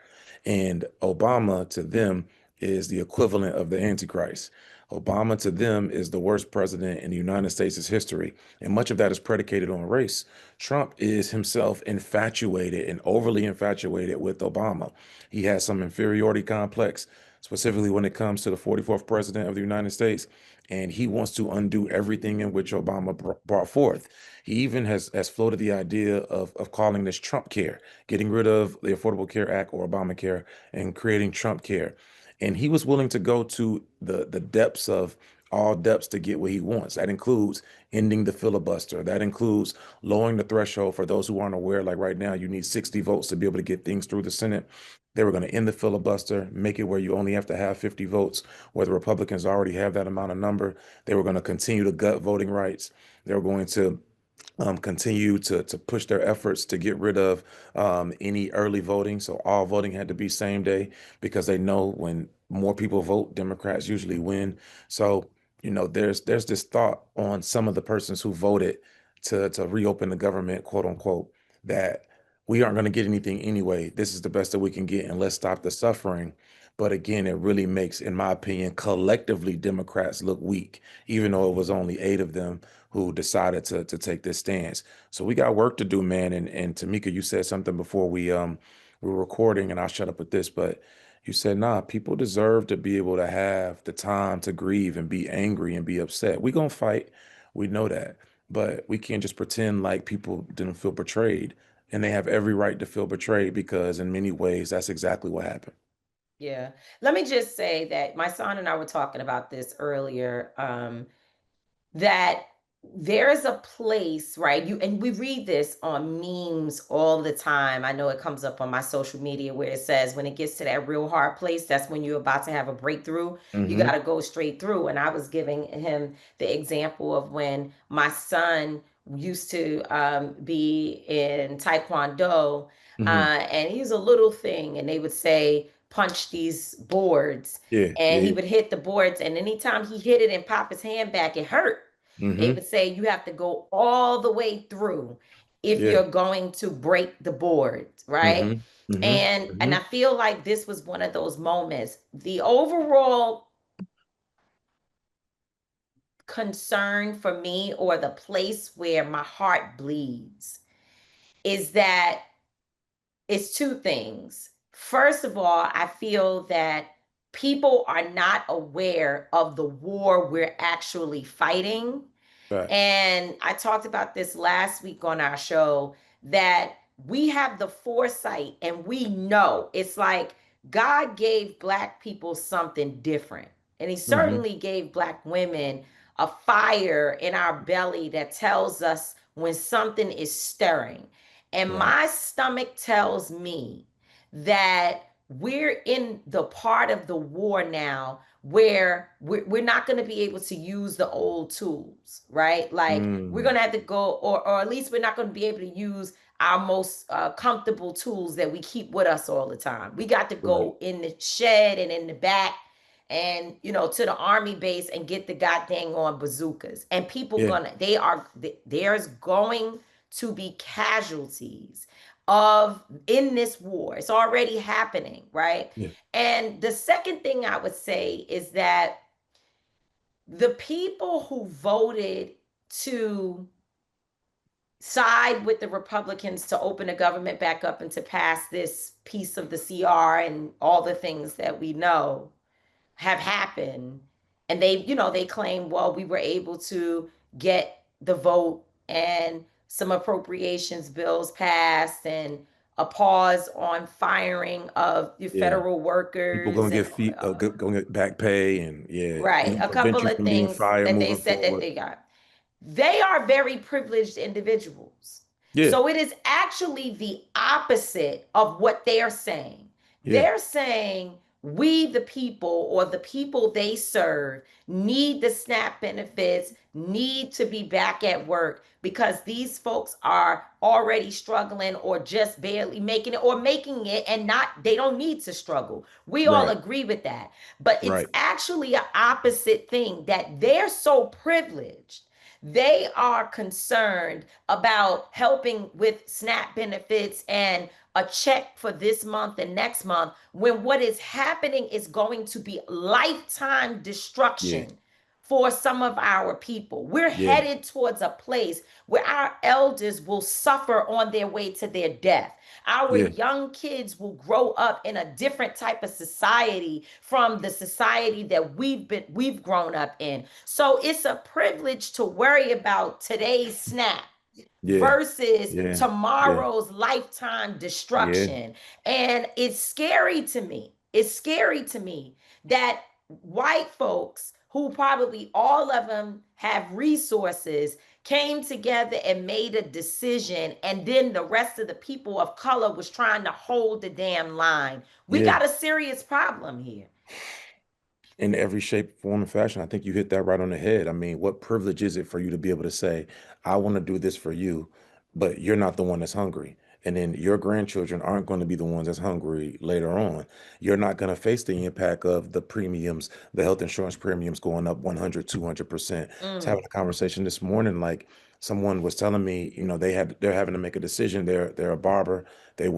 And Obama to them is the equivalent of the Antichrist. Obama to them is the worst president in the United States' history, and much of that is predicated on race. Trump is himself infatuated and overly infatuated with Obama. He has some inferiority complex, specifically when it comes to the 44th president of the United States, and he wants to undo everything in which Obama brought forth. He even has floated the idea of calling this Trump care, getting rid of the Affordable Care Act or Obamacare and creating Trump care. And he was willing to go to the depths of all depths to get what he wants. That includes ending the filibuster. That includes lowering the threshold for those who aren't aware. Like right now, you need 60 votes to be able to get things through the Senate. They were going to end the filibuster, make it where you only have to have 50 votes, where the Republicans already have that amount of number. They were going to continue to gut voting rights. They were going to continue to push their efforts to get rid of any early voting. So all voting had to be same day because they know when more people vote, Democrats usually win. So, there's this thought on some of the persons who voted to reopen the government, quote unquote, that we aren't going to get anything anyway. This is the best that we can get, and let's stop the suffering. But again, it really makes, in my opinion, collectively Democrats look weak, even though it was only 8 of them who decided to take this stance. So we got work to do, man. And Tamika, you said something before we were recording, and I'll shut up with this, but you said, nah, people deserve to be able to have the time to grieve and be angry and be upset. We gonna fight. We know that. But we can't just pretend like people didn't feel betrayed. And they have every right to feel betrayed because in many ways, that's exactly what happened. Yeah. Let me just say that my son and I were talking about this earlier. That there's a place, right? And we read this on memes all the time. I know it comes up on my social media where it says when it gets to that real hard place, that's when you're about to have a breakthrough. You got Mm-hmm. to go straight through. And I was giving him the example of when my son used to be in Taekwondo, Mm-hmm. and he's a little thing, and they would say, punch these boards. Yeah, And he yeah, would hit the boards, and anytime he hit it and pop his hand back, it hurt. yeah. They Mm-hmm. would say you have to go all the way through if Yeah. you're going to break the board, right? Mm-hmm. Mm-hmm. And Mm-hmm. I feel like this was one of those moments. The overall concern for me, or the place where my heart bleeds, is that it's two things. First of all, I feel that people are not aware of the war we're actually fighting. Facts. And I talked about this last week on our show, that we have the foresight and we know it's like God gave Black people something different. And He Mm-hmm. certainly gave Black women a fire in our belly that tells us when something is stirring. And Right. my stomach tells me that we're in the part of the war now where we're not going to be able to use the old tools, right? Like we're Mm. going to have to go, or at least we're not going to be able to use our most comfortable tools that we keep with us all the time. We got to Right. go in the shed and in the back and to the army base and get the goddamn on bazookas. And people Yeah. there's going to be casualties of in this war. It's already happening, right? Yeah. And the second thing I would say is that the people who voted to side with the Republicans to open the government back up and to pass this piece of the CR and all the things that we know have happened, and they claim, well, we were able to get the vote and some appropriations bills passed and a pause on firing of the Yeah. federal People workers gonna get and gonna get back pay and yeah, right, a prevent couple you of from being things fired that they moving said that forward. they got. They are very privileged individuals. Yeah. So it is actually the opposite of what they're saying. Yeah. They're saying we, the people, or the people they serve, need the SNAP benefits, need to be back at work because these folks are already struggling or just barely making it, or making it and not, they don't need to struggle. We all Right. agree with that. But it's Right. actually an opposite thing, that they're so privileged. They are concerned about helping with SNAP benefits and a check for this month and next month when what is happening is going to be lifetime destruction for some of our people. We're headed towards a place where our elders will suffer on their way to their death. Our young kids will grow up in a different type of society from the society that we've grown up in. So it's a privilege to worry about today's snap versus tomorrow's lifetime destruction. And it's scary to me. It's scary to me that white folks, who probably all of them have resources, came together and made a decision, and then the rest of the people of color was trying to hold the damn line. We got a serious problem here. In every shape, form, and fashion. I think you hit that right on the head. I mean, what privilege is it for you to be able to say, I want to do this for you, but you're not the one that's hungry. And then your grandchildren aren't going to be the ones that's hungry later on. You're not going to face the impact of the premiums, the health insurance premiums going up 100, 200%. I was having a conversation this morning, like someone was telling me, you know, they're having to make a decision. They're a barber, they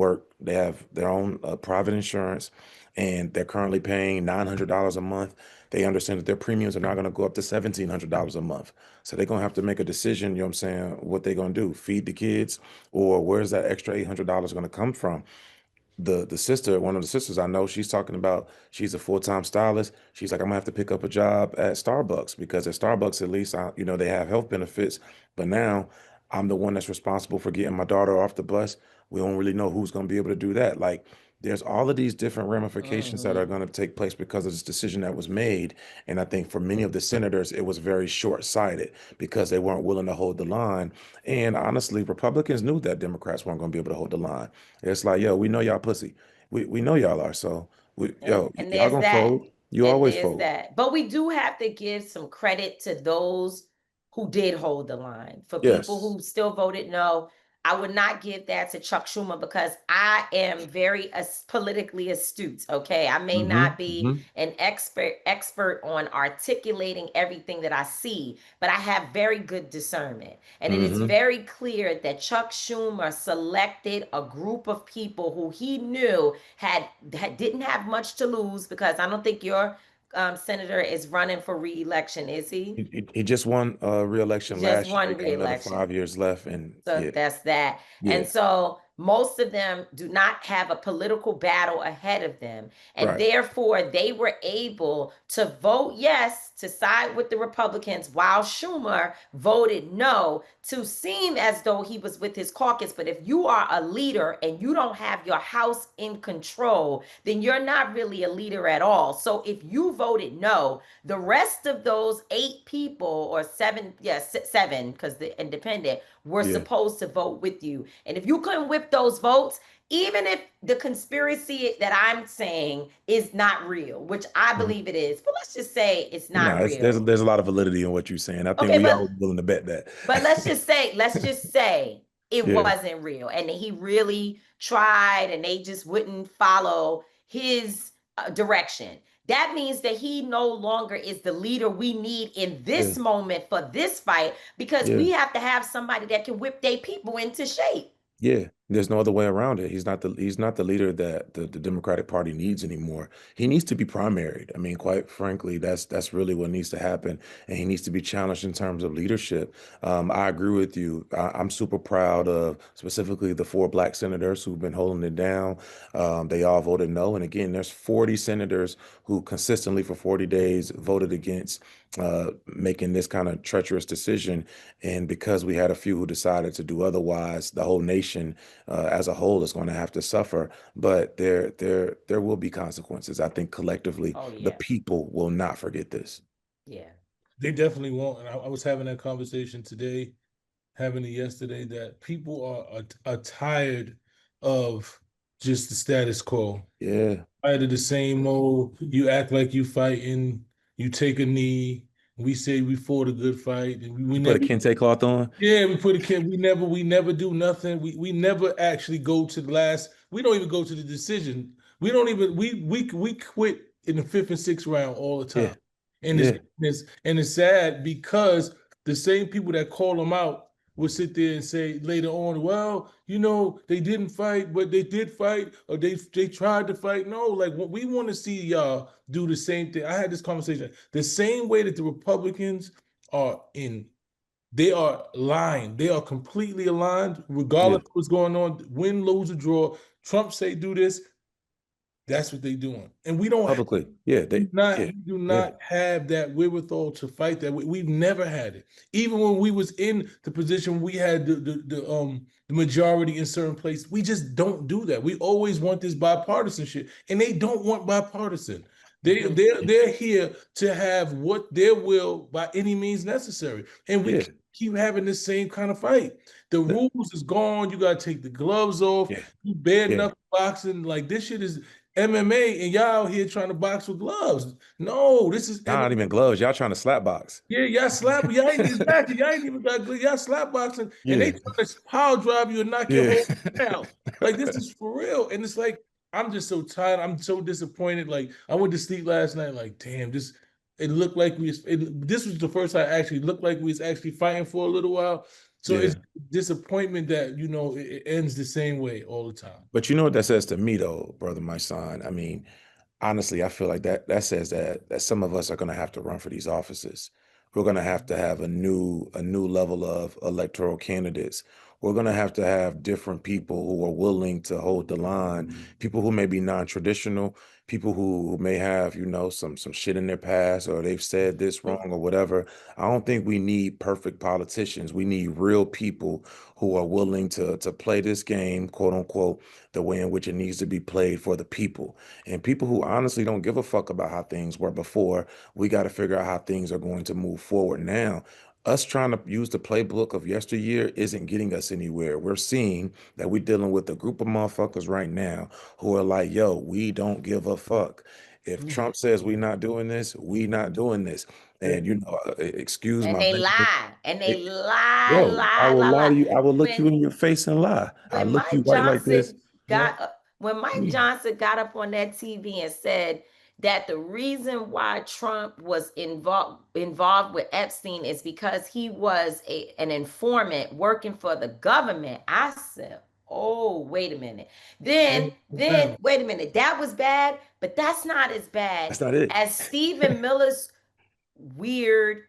have their own private insurance, and they're currently paying $900 a month. They understand that their premiums are not going to go up to $1,700 a month. So they're going to have to make a decision, you know what I'm saying, what they're going to do, feed the kids, or where's that extra $800 going to come from? The sister, one of the sisters I know, she's talking about, she's a full-time stylist. She's like, I'm gonna have to pick up a job at Starbucks, because at Starbucks, at least, you know, they have health benefits. But now I'm the one that's responsible for getting my daughter off the bus. We don't really know who's gonna be able to do that. Like, there's all of these different ramifications that are going to take place because of this decision that was made. And I think for many of the senators, it was very short-sighted because they weren't willing to hold the line. And honestly, Republicans knew that Democrats weren't going to be able to hold the line. It's like, yo, we know y'all pussy. We know y'all are. So, y'all gonna fold. You always fold. But we do have to give some credit to those who did hold the line. For people who still voted no, I would not give that to Chuck Schumer, because I am very politically astute. Okay, I may not be an expert on articulating everything that I see, but I have very good discernment, and it is very clear that Chuck Schumer selected a group of people who he knew didn't have much to lose, because I don't think your senator is running for re-election, is he? He just won re-election last year. He got another 5 years left, and so that's that. And so most of them do not have a political battle ahead of them, and therefore they were able to vote yes to side with the Republicans, while Schumer voted no, to seem as though he was with his caucus. But if you are a leader and you don't have your house in control, then you're not really a leader at all. So if you voted no, the rest of those 8 people, or 7, seven, because the independent were supposed to vote with you. And if you couldn't whip those votes, even if the conspiracy that I'm saying is not real, which I believe it is, but let's just say it's not real. There's a lot of validity in what you're saying. I think we all willing to bet that. But let's just say it wasn't real, and he really tried, and they just wouldn't follow his direction. That means that he no longer is the leader we need in this moment for this fight, because we have to have somebody that can whip their people into shape. Yeah, there's no other way around it. He's not the leader that the Democratic Party needs anymore. He needs to be primaried. I mean, quite frankly, that's really what needs to happen, and he needs to be challenged in terms of leadership. I agree with you. I'm super proud of specifically the 4 Black senators who've been holding it down. They all voted no, and again, there's 40 senators who consistently for 40 days voted against making this kind of treacherous decision. And because we had a few who decided to do otherwise, the whole nation as a whole is going to have to suffer. But there will be consequences. I think collectively, the people will not forget this. Yeah, they definitely won't. And I was having that conversation today, having it yesterday, that people are tired of just the status quo. Yeah. Tired of the same old, you act like you fighting, you take a knee, we say we fought a good fight, and we never put a kente cloth on. Yeah, we put a kente. We never do nothing. We never actually go to the last. We don't even go to the decision. We don't even we quit in the 5th and 6th round all the time. And it's sad because the same people that call them out will sit there and say later on, well, they didn't fight, but they did fight, or they tried to fight. No, like we want to see y'all do the same thing. I had this conversation. The same way that the Republicans are they are aligned. They are completely aligned, regardless of what's going on, win, lose, or draw. Trump say do this, that's what they doing. And we don't publicly. Yeah, we do not have that wherewithal to fight that. We've never had it. Even when we was in the position we had the majority in certain places, we just don't do that. We always want this bipartisan shit, and they don't want bipartisan. They're here to have what their will by any means necessary, and we keep having the same kind of fight. The rules is gone. You gotta take the gloves off. You bare knuckle boxing. Like this shit is MMA, and y'all out here trying to box with gloves. No, this is not even gloves. Y'all trying to slap box. Yeah, y'all slap. Y'all ain't exactly. Y'all ain't even got good. Y'all slap boxing, and they trying to power drive you and knock your whole out. Like this is for real, and it's like I'm just so tired. I'm so disappointed. Like I went to sleep last night. Like damn, it looked like this was the first time I actually looked like we was actually fighting for a little while. So it's disappointment that it ends the same way all the time. But you know what that says to me though, brother Mysonne? I mean, honestly, I feel like that says that some of us are going to have to run for these offices. We're going to have a new level of electoral candidates. We're going to have different people who are willing to hold the line, people who may be non-traditional, people who may have, some shit in their past, or they've said this wrong or whatever. I don't think we need perfect politicians. We need real people who are willing to play this game, quote unquote, the way in which it needs to be played for the people. And people who honestly don't give a fuck about how things were before. We got to figure out how things are going to move forward now. Us trying to use the playbook of yesteryear isn't getting us anywhere. We're seeing that we're dealing with a group of motherfuckers right now who are like, yo, we don't give a fuck. If Trump says we not doing this, we not doing this. And excuse And my they language. lie. And they lie, Yo, I lie, will lie, lie lie. to you. I will look you When in your face and lie. I when look you Mike right like this. Johnson when Mike Johnson got up on that TV and said that the reason why Trump was involved with Epstein is because he was an informant working for the government, I said, oh, wait a minute. Then wait a minute. That was bad, but that's not as bad That's not it. as Stephen Miller's weird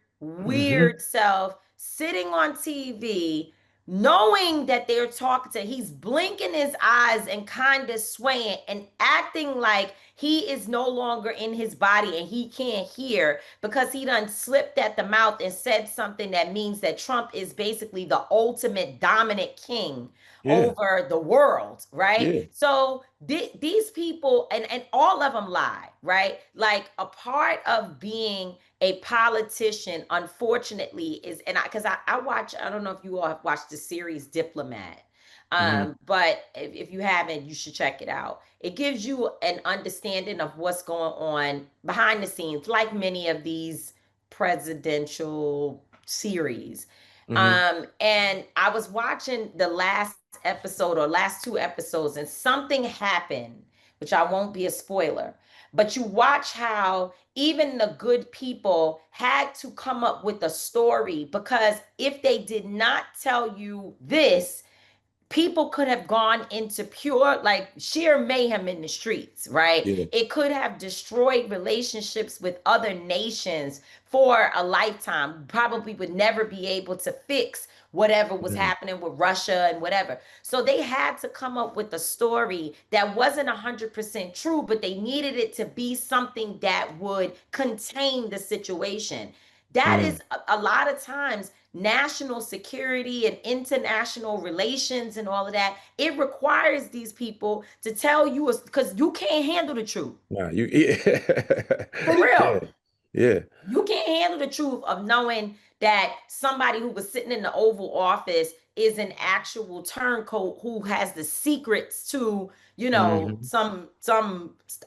self sitting on TV, knowing that they're talking to, he's blinking his eyes and kind of swaying and acting like he is no longer in his body and he can't hear because he done slipped at the mouth and said something that means that Trump is basically the ultimate dominant king over the world, right? So these people, and all of them lie, right? Like a part of being a politician, unfortunately, is, and because I watch, I don't know if you all have watched the series Diplomat. But if you haven't, you should check it out. It gives you an understanding of what's going on behind the scenes, like many of these presidential series. And I was watching the last episode or last two episodes, and something happened, which I won't be a spoiler. But you watch how even the good people had to come up with a story, because if they did not tell you this, people could have gone into pure, like, sheer mayhem in the streets, right? It could have destroyed relationships with other nations for a lifetime. Probably would never be able to fix whatever was happening with Russia and whatever. So they had to come up with a story that wasn't 100% true, but they needed it to be something that would contain the situation. That is a lot of times national security and international relations and all of that. It requires these people to tell you, because you can't handle the truth. Nah, For real. Yeah. You can't handle the truth of knowing that somebody who was sitting in the Oval Office is an actual turncoat who has the secrets to, some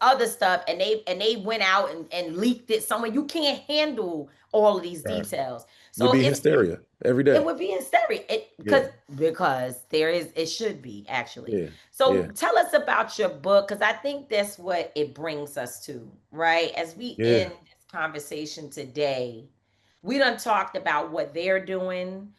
other stuff, and they went out and leaked it somewhere. You can't handle all of these details. So Would be hysteria every day. It would be hysteria. Because it should be, actually. So tell us about your book, because I think that's what it brings us to, right? As we end this conversation today, we done talked about what they're doing,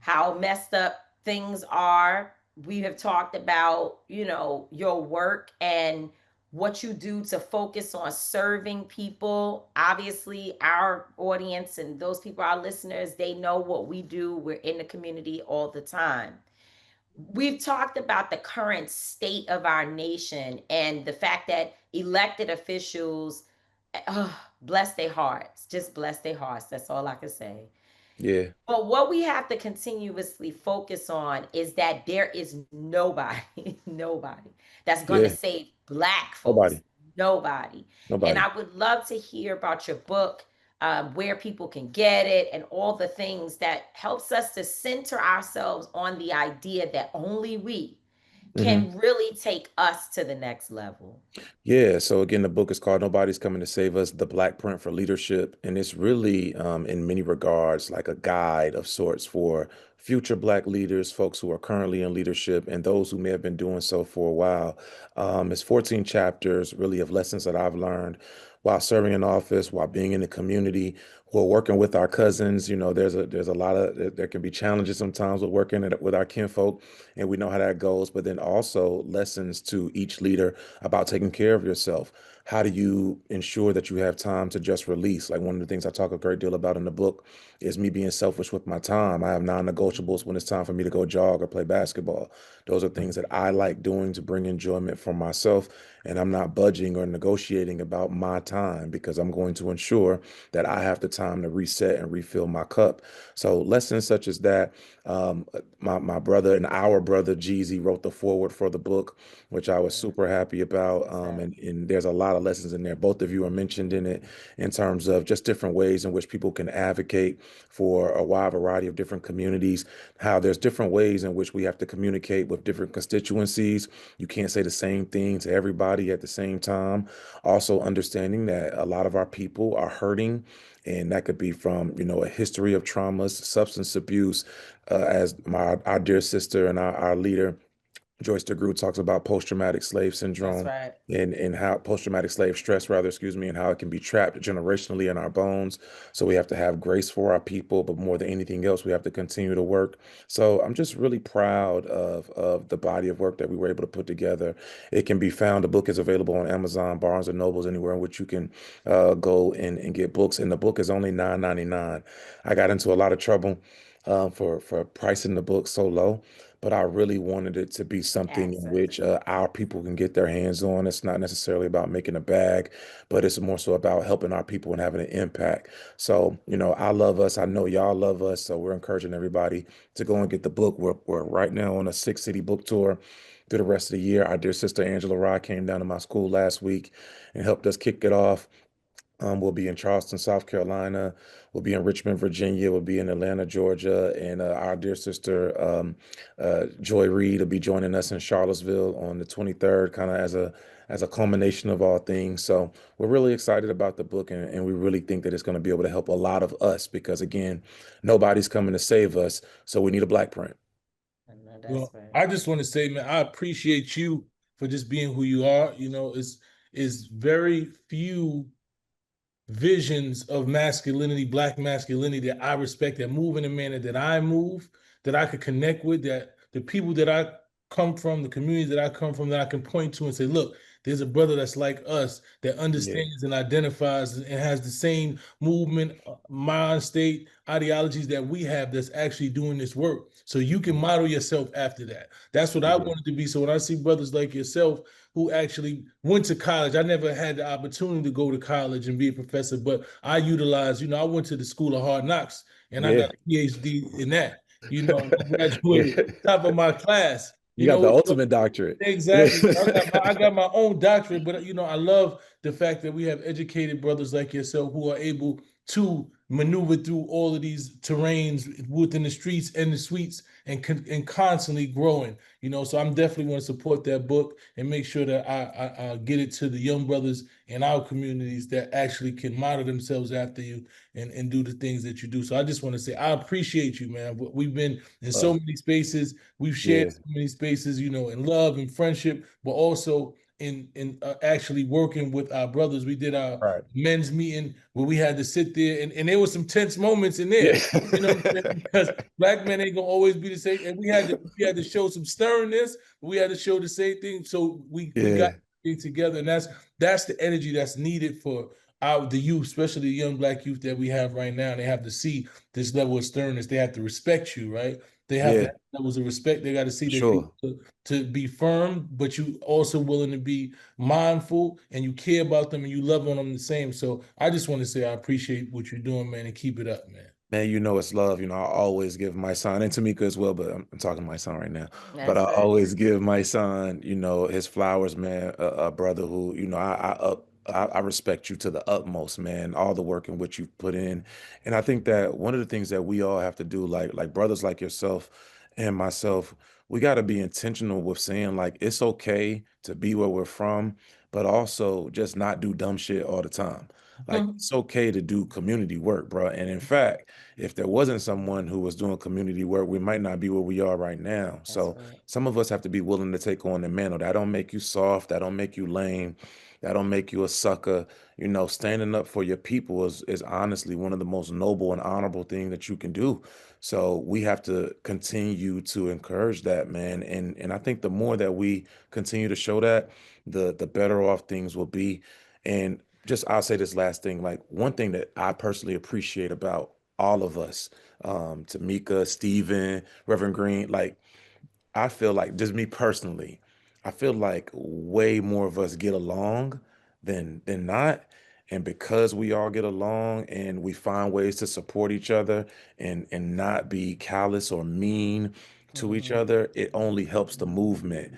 how messed up things are. We have talked about, your work and what you do to focus on serving people. Obviously, our audience and those people, our listeners, they know what we do. We're in the community all the time. We've talked about the current state of our nation and the fact that elected officials, bless their hearts, just bless their hearts. That's all I can say. Yeah. But what we have to continuously focus on is that there is nobody, nobody that's going to Yeah. save Black folks. Nobody. Nobody. And Nobody. I would love to hear about your book, where people can get it, and all the things that helps us to center ourselves on the idea that only we Hmm. can really take us to the next level. Yeah, so again, the book is called Nobody's Coming to Save Us, The Black Print for Leadership. And it's really, in many regards, like a guide of sorts for future Black leaders, folks who are currently in leadership, and those who may have been doing so for a while. It's 14 chapters, really, of lessons that I've learned while serving in office, while being in the community, while working with our cousins. There's a lot of there can be challenges sometimes with working with our kinfolk, and we know how that goes. But then also lessons to each leader about taking care of yourself. How do you ensure that you have time to just release? Like one of the things I talk a great deal about in the book is me being selfish with my time. I have non-negotiables when it's time for me to go jog or play basketball. Those are things that I like doing to bring enjoyment for myself. And I'm not budging or negotiating about my time because I'm going to ensure that I have the time to reset and refill my cup. So lessons such as that. My brother and our brother Jeezy wrote the foreword for the book, which I was super happy about. And there's a lot of lessons in there. Both of you are mentioned in it in terms of just different ways in which people can advocate for a wide variety of different communities, how there's different ways in which we have to communicate with different constituencies. You can't say the same thing to everybody at the same time. Also understanding that a lot of our people are hurting, and that could be from, a history of traumas, substance abuse, as our dear sister and our leader Joyce DeGruy talks about post-traumatic slave That's syndrome right. and how post-traumatic slave stress, rather, excuse me, and how it can be trapped generationally in our bones. So we have to have grace for our people, but more than anything else, we have to continue to work. So I'm just really proud of the body of work that we were able to put together. It can be found. The book is available on Amazon, Barnes and Nobles, anywhere in which you can go and get books. And the book is only $9.99. I got into a lot of trouble for pricing the book so low, but I really wanted it to be something in Access. which our people can get their hands on. It's not necessarily about making a bag, but it's more so about helping our people and having an impact. So, I love us. I know y'all love us. So we're encouraging everybody to go and get the book. We're right now on a 6-city book tour through the rest of the year. Our dear sister Angela Rye came down to my school last week and helped us kick it off. We'll be in Charleston, South Carolina. We'll be in Richmond, Virginia. We'll be in Atlanta, Georgia. And our dear sister, Joy Reid, will be joining us in Charlottesville on the 23rd, kind of as a culmination of all things. So we're really excited about the book, and we really think that it's going to be able to help a lot of us because, again, nobody's coming to save us. So we need a Black print. I know that's Well, right. I just want to say, man, I appreciate you for just being who you are. It's very few visions of masculinity, Black masculinity that I respect, that move in the manner that I move, that I could connect with, that the people that I come from, the community that I come from, that I can point to and say, look, there's a brother that's like us that Yeah. understands and identifies and has the same movement, mind state, ideologies that we have that's actually doing this work. So you can model yourself after that. That's what I Yeah. wanted to be. So when I see brothers like yourself who actually went to college. I never had the opportunity to go to college and be a professor, but I utilized, I went to the School of Hard Knocks and I Yeah. got a PhD in that. I graduated Yeah. top of my class. You got the ultimate doctorate. Yeah. Exactly. I got my own doctorate, but I love the fact that we have educated brothers like yourself who are able to maneuver through all of these terrains within the streets and the suites and constantly growing. So I'm definitely want to support that book and make sure that I get it to the young brothers in our communities that actually can model themselves after you and do the things that you do. So I just want to say I appreciate you, man. We've been in so Uh, many spaces. We've shared yeah. so many spaces, in love and friendship, but also in actually working with our brothers. We did our men's meeting where we had to sit there, and there was some tense moments in there. Yeah. You know what I'm saying? Because black men ain't gonna always be the same, and we had to show some sternness. We had to show the same thing, so we got it together, and that's the energy that's needed for the youth, especially the young black youth that we have right now. They have to see this level of sternness. They have to respect you, right? They have to have levels of respect. They got to see that you to be firm, but you also willing to be mindful, and you care about them, and you love on them the same. So I just want to say I appreciate what you're doing, man, and keep it up, man. Man, you know it's love. You know, I always give Mysonne and Tamika as well, but I'm talking to Mysonne right now. But I always give Mysonne, you know, his flowers, man. A brother who, you know, I respect you to the utmost, man. All the work in which you've put in, and I think that one of the things that we all have to do, like brothers like yourself and myself, we got to be intentional with saying like it's okay to be where we're from, but also just not do dumb shit all the time. Like it's okay to do community work, bro. And in fact, if there wasn't someone who was doing community work, we might not be where we are right now. So some of us have to be willing to take on the mantle. That don't make you soft. That don't make you lame. That don't make you a sucker. You know, standing up for your people is honestly one of the most noble and honorable thing that you can do. So we have to continue to encourage that, man. And I think the more that we continue to show that, the better off things will be. And just I'll say this last thing, like one thing that I personally appreciate about all of us, Tamika, Stephen, Reverend Green, like I feel like just me personally, I feel like way more of us get along than not. And because we all get along and we find ways to support each other and not be callous or mean to each other, it only helps the movement.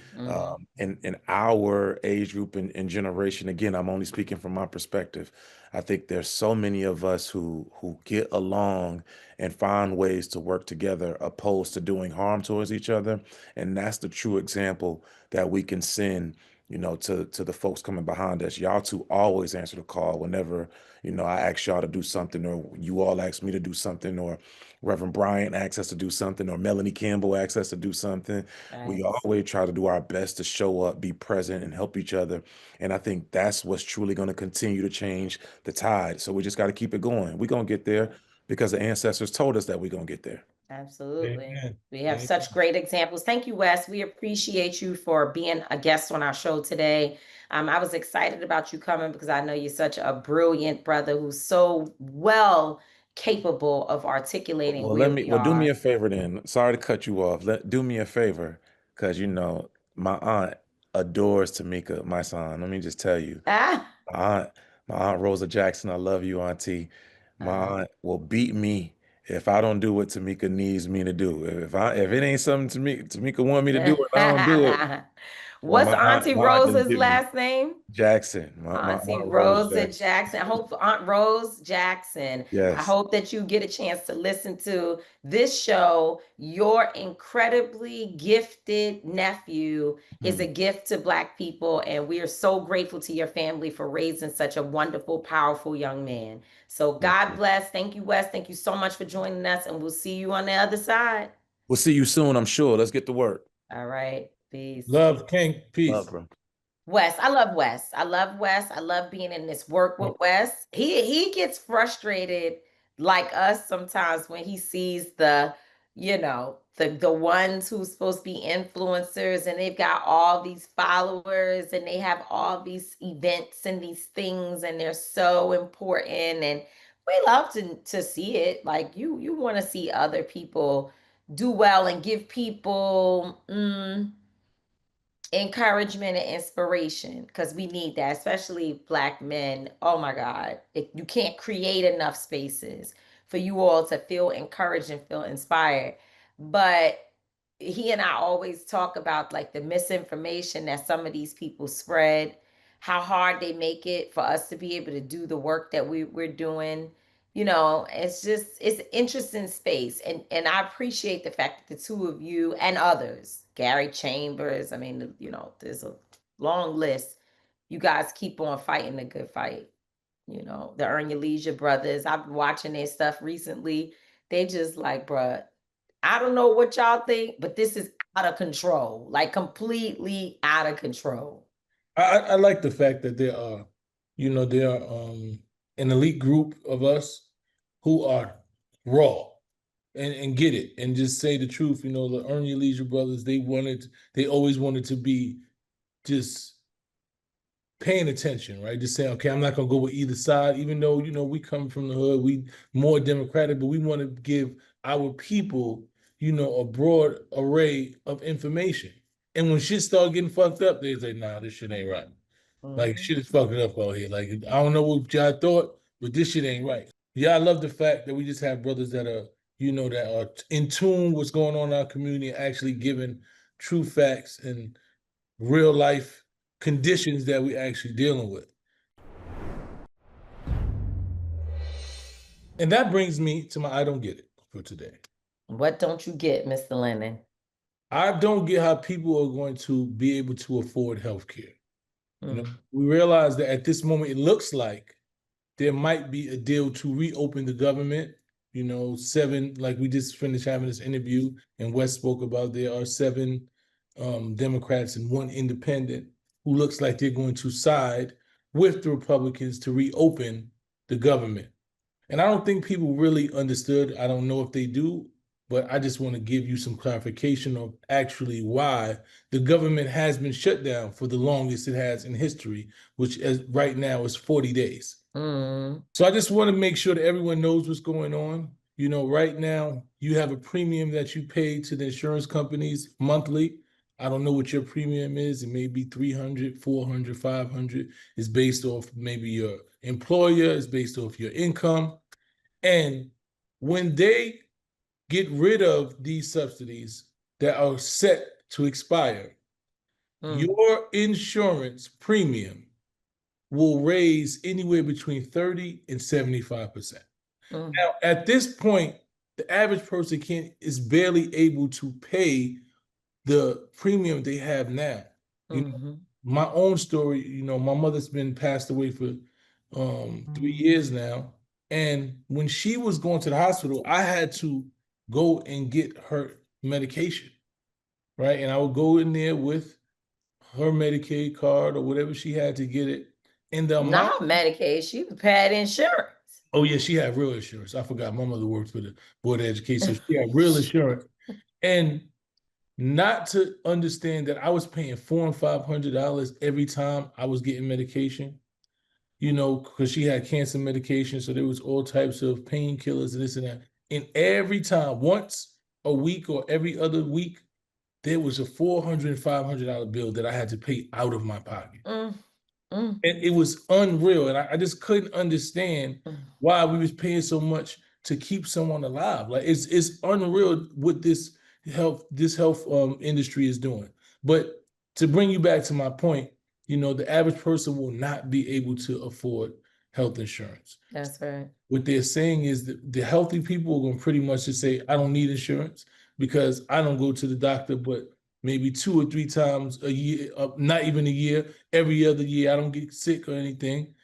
In our age group and generation, again, I'm only speaking from my perspective. I think there's so many of us who get along and find ways to work together opposed to doing harm towards each other. And that's the true example that we can send, you know, to the folks coming behind us. Y'all two always answer the call whenever, you know, I ask y'all to do something, or you all ask me to do something, or Reverend Bryant asks us to do something, or Melanie Campbell asks us to do something. We always try to do our best to show up, be present, and help each other. And I think that's what's truly going to continue to change the tide. So we just got to keep it going. We're going to get there because the ancestors told us that we're going to get there. Absolutely. Amen. We have such great examples. Thank you, Wes. We appreciate you for being a guest on our show today. I was excited about you coming because I know you're such a brilliant brother who's so well capable of articulating Well, where we do me are. a favor then. Sorry to cut you off. Do me a favor, because you know my aunt adores Tamika, my son. Let me just tell you, Ah, my aunt, my aunt Rosa Jackson. I love you, Auntie. My aunt will beat me if I don't do what Tamika needs me to do. If it ain't something Tamika want me to do and I don't do it, well, what's Auntie my aunt just Rosa's get me. last name? Jackson, my Auntie aunt Rose Rosa Jackson. Jackson. I hope Aunt Rose Jackson. I Yes. hope that you get a chance to listen to this show. Your incredibly gifted nephew is a gift to Black people, and we are so grateful to your family for raising such a wonderful, powerful young man. So God bless. Thank you, Wes. Thank you so much for joining us, and we'll see you on the other side. We'll see you soon, I'm sure. Let's get to work. All right. Peace. Love, King. Love, Peace. bro. Wes, I love Wes. I love Wes. I love being in this work with Wes. He gets frustrated like us sometimes when he sees the ones who's supposed to be influencers, and they've got all these followers, and they have all these events and these things, and they're so important, and we love to see it. Like you want to see other people do well and give people encouragement and inspiration, because we need that, especially Black men. Oh my God, you can't create enough spaces for you all to feel encouraged and feel inspired. But he and I always talk about like the misinformation that some of these people spread, how hard they make it for us to be able to do the work that we're doing. It's interesting space, and I appreciate the fact that the two of you and others, Gary Chambers, I mean, there's a long list. You guys keep on fighting the good fight. The Earn Your Leisure brothers, I've been watching their stuff recently. They just like, bruh, I don't know what y'all think, but this is out of control, like completely out of control. I like the fact that there are, an elite group of us who are raw and get it and just say the truth. The Earn Your Leisure brothers, they always wanted to be just paying attention, right? Just saying, okay, I'm not gonna go with either side, even though we come from the hood, we more democratic, but we want to give our people, a broad array of information. And when shit start getting fucked up, they say, nah, this shit ain't right. Like shit is fucking up out here. Like I don't know what y'all thought, but this shit ain't right. Yeah, I love the fact that we just have brothers that are, that are in tune with what's going on in our community, and actually giving true facts and real life conditions that we actually dealing with. And that brings me to my I don't get it for today. What don't you get, Mr. Lennon? I don't get how people are going to be able to afford health care. We realize that at this moment, it looks like there might be a deal to reopen the government. 7, like we just finished having this interview and Wes spoke about, there are 7 Democrats and 1 independent who looks like they're going to side with the Republicans to reopen the government. And I don't think people really understood. I don't know if they do, but I just want to give you some clarification of actually why the government has been shut down for the longest it has in history, which right now is 40 days. So I just want to make sure that everyone knows what's going on. Right now you have a premium that you pay to the insurance companies monthly. I don't know what your premium is. It may be $300, $400, $500. It's based off maybe your employer. It's based off your income. And when they get rid of these subsidies that are set to expire, your insurance premium will raise anywhere between 30 and 75%. Now, at this point, the average person is barely able to pay the premium they have now. My own story, my mother's been passed away for 3 years now. And when she was going to the hospital, I had to go and get her medication, right? And I would go in there with her Medicaid card or whatever she had to get it. And the amount— Not Medicaid, she had insurance. Oh yeah, she had real insurance. I forgot my mother worked for the Board of Education, so she had real insurance. And not to understand that I was paying $400 and $500 every time I was getting medication, because she had cancer medication, so there was all types of painkillers and this and that. And every time, once a week or every other week, there was a $400 and $500 bill that I had to pay out of my pocket. And it was unreal. And I just couldn't understand why we was paying so much to keep someone alive. Like it's unreal what this health industry is doing. But to bring you back to my point, the average person will not be able to afford health insurance. That's right. What they're saying is that the healthy people are going to pretty much just say, I don't need insurance because I don't go to the doctor, but maybe 2 or 3 times a year, not even a year, every other year, I don't get sick or anything.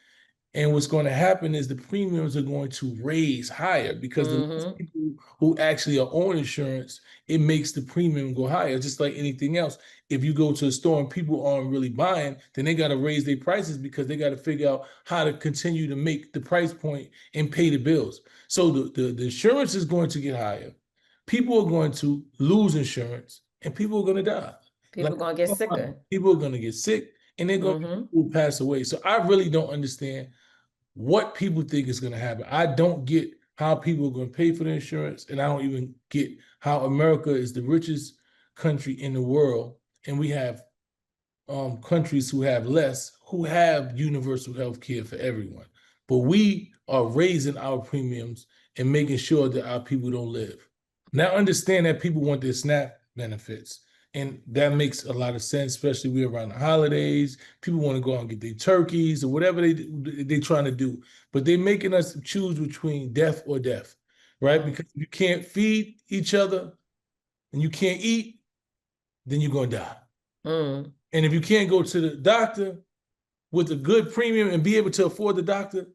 And what's going to happen is the premiums are going to raise higher because the people who actually are on insurance, it makes the premium go higher, just like anything else. If you go to a store and people aren't really buying, then they got to raise their prices because they got to figure out how to continue to make the price point and pay the bills. So the insurance is going to get higher. People are going to lose insurance and people are going to die. People are going to get sicker. People are going to get sick and they're going to pass away. So I really don't understand what people think is going to happen. I don't get how people are going to pay for the insurance, and I don't even get how America is the richest country in the world, and we have countries who have less, who have universal health care for everyone. But we are raising our premiums and making sure that our people don't live. Now, understand that people want their SNAP benefits. And that makes a lot of sense, especially we're around the holidays. People want to go out and get their turkeys or whatever they're trying to do. But they're making us choose between death or death, right? Because if you can't feed each other and you can't eat, then you're going to die. And if you can't go to the doctor with a good premium and be able to afford the doctor,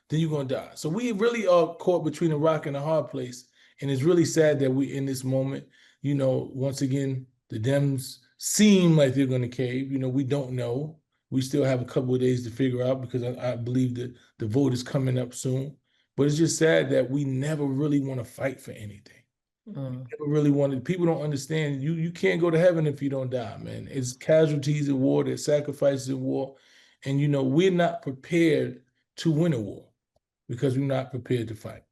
then you're going to die. So we really are caught between a rock and a hard place. And it's really sad that we're in this moment. Once again, the Dems seem like they're going to cave. We don't know. We still have a couple of days to figure out because I believe that the vote is coming up soon. But it's just sad that we never really want to fight for anything. Never really wanted. People don't understand. You can't go to heaven if you don't die, man. It's casualties in war, there's sacrifices in war, and we're not prepared to win a war because we're not prepared to fight.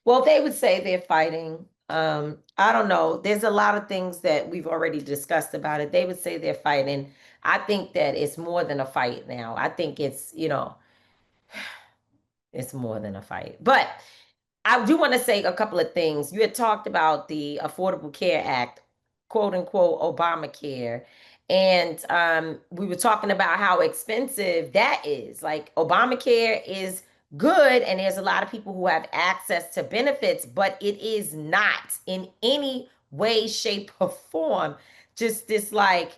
Well, they would say they're fighting. I don't know. There's a lot of things that we've already discussed about it. They would say they're fighting. I think that it's more than a fight now. I think it's it's more than a fight. But I do want to say a couple of things. You had talked about the Affordable Care Act, quote unquote, Obamacare. And we were talking about how expensive that is. Like, Obamacare is good, and there's a lot of people who have access to benefits, but it is not in any way, shape, or form just this, like,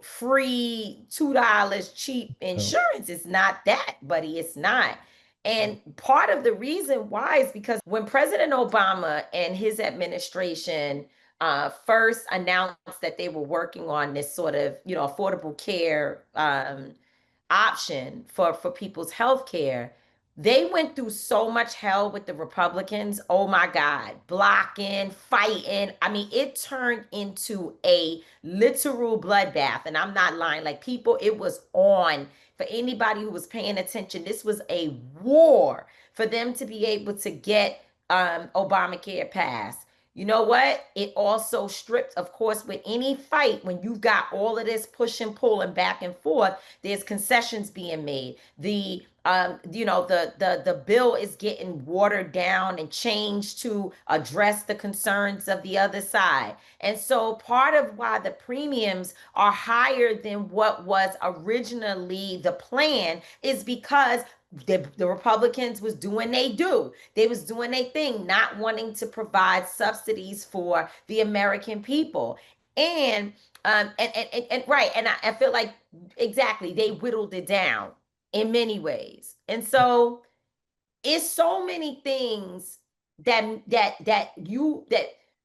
free $2 cheap insurance. It's not that, buddy. It's not. And part of the reason why is because when President Obama and his administration first announced that they were working on this sort of, affordable care option for people's health care, they went through so much hell with the Republicans. Oh my God, blocking, fighting. I mean, it turned into a literal bloodbath. And I'm not lying. Like, people, it was on. For anybody who was paying attention, this was a war for them to be able to get Obamacare passed. You know what? It also stripped, of course, with any fight, when you've got all of this push and pull and back and forth, there's concessions being made. The bill is getting watered down and changed to address the concerns of the other side. And so part of why the premiums are higher than what was originally the plan is because the Republicans was doing they was doing their thing, not wanting to provide subsidies for the American people. And right, and I feel like exactly they whittled it down in many ways. And so it's so many things that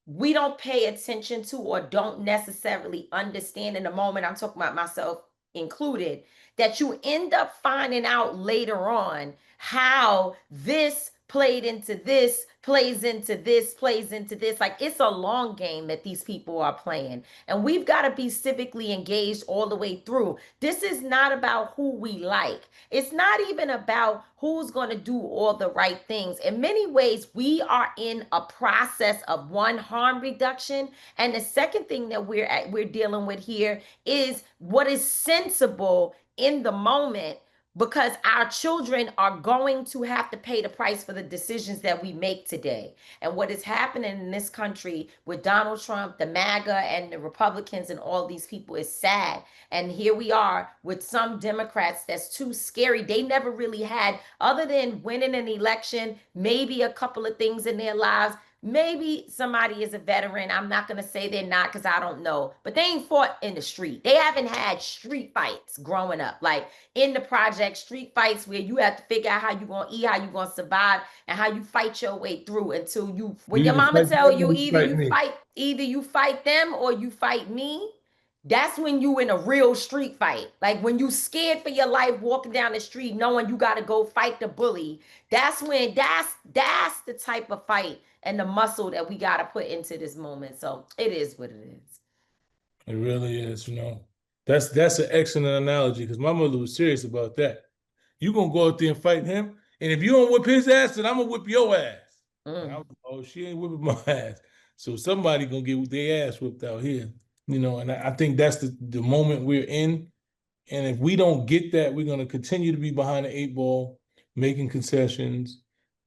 we don't pay attention to or don't necessarily understand in the moment. I'm talking about myself included, that you end up finding out later on how this played into this, plays into this, plays into this. Like, it's a long game that these people are playing. And we've got to be civically engaged all the way through. This is not about who we like. It's not even about who's going to do all the right things. In many ways, we are in a process of, one, harm reduction. And the second thing that we're dealing with here is what is sensible in the moment, because our children are going to have to pay the price for the decisions that we make today. And what is happening in this country with Donald Trump, the MAGA, and the Republicans and all these people is sad. And here we are with some Democrats that's too scary. They never really had, other than winning an election, maybe a couple of things in their lives. Maybe somebody is a veteran. I'm not going to say they're not, because I don't know. But they ain't fought in the street. They haven't had street fights growing up. Like, in the project, street fights where you have to figure out how you're going to eat, how you're going to survive, and how you fight your way through until when your mama tell you either you fight them or you fight me. That's when you in a real street fight. Like, when you scared for your life walking down the street knowing you got to go fight the bully. That's the type of fight and the muscle that we got to put into this moment. So it is what it is. It really is, That's an excellent analogy, because my mother was serious about that. You gonna go out there and fight him, and if you don't whip his ass, then I'm gonna whip your ass. I was, oh, she ain't whipping my ass. So somebody gonna get their ass whipped out here, and I think that's the moment we're in. And if we don't get that, we're gonna continue to be behind the 8 ball, making concessions.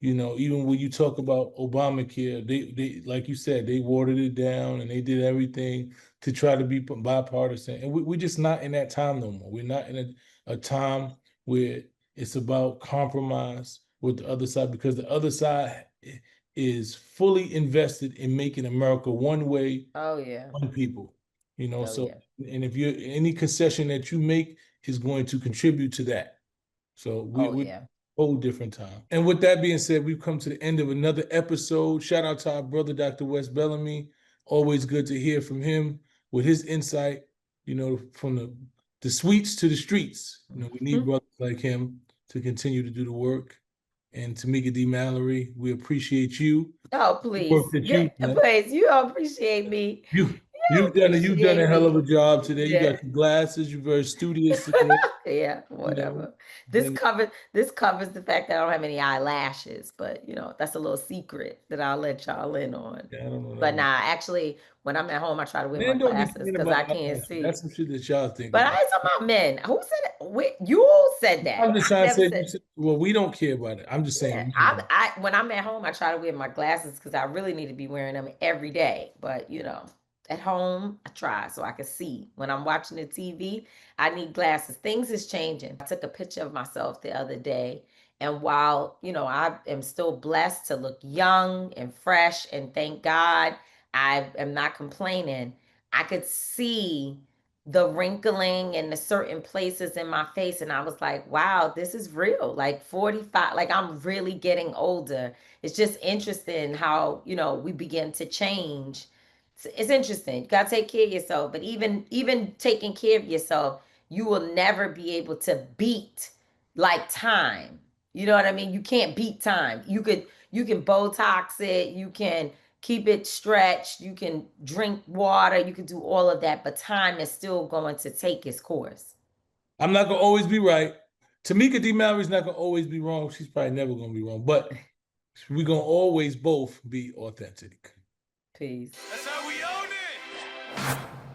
Even when you talk about Obamacare, they like you said, they watered it down and they did everything to try to be bipartisan. And we're just not in that time no more. We're not in a time where it's about compromise with the other side, because the other side is fully invested in making America one way, one people. And if any concession that you make is going to contribute to that. So we're whole different time. And with that being said, we've come to the end of another episode. Shout out to our brother, Dr. Wes Bellamy. Always good to hear from him with his insight, from the the sweets to the streets. You know, we need brothers like him to continue to do the work. And Tamika D. Mallory, we appreciate you. Oh, please. Please, you don't appreciate me. You've done a hell of a job today. Yeah. You got your glasses. You're very studious today. Yeah, whatever. This covers the fact that I don't have any eyelashes, but that's a little secret that I'll let y'all in on. Yeah, I don't know. But nah, actually, when I'm at home, I try to wear my glasses because I can't see. That's some shit that y'all think. But I ain't talking about men. Who said it? You said that. I'm just trying to say, well, we don't care about it. I'm just saying. Yeah, when I'm at home, I try to wear my glasses because I really need to be wearing them every day. But at home, I try so I can see. When I'm watching the TV, I need glasses. Things is changing. I took a picture of myself the other day. And while, I am still blessed to look young and fresh, and thank God, I am not complaining, I could see the wrinkling and the certain places in my face. And I was like, wow, this is real. Like 45, like I'm really getting older. It's just interesting how, we begin to change. It's interesting. You gotta take care of yourself. But even taking care of yourself, you will never be able to beat like time. You know what I mean? You can't beat time. You can Botox it, you can keep it stretched, you can drink water, you can do all of that, but time is still going to take its course. I'm not gonna always be right. Tamika D. Mallory's not gonna always be wrong. She's probably never gonna be wrong, but we're gonna always both be authentic. Peace. That's how we own it.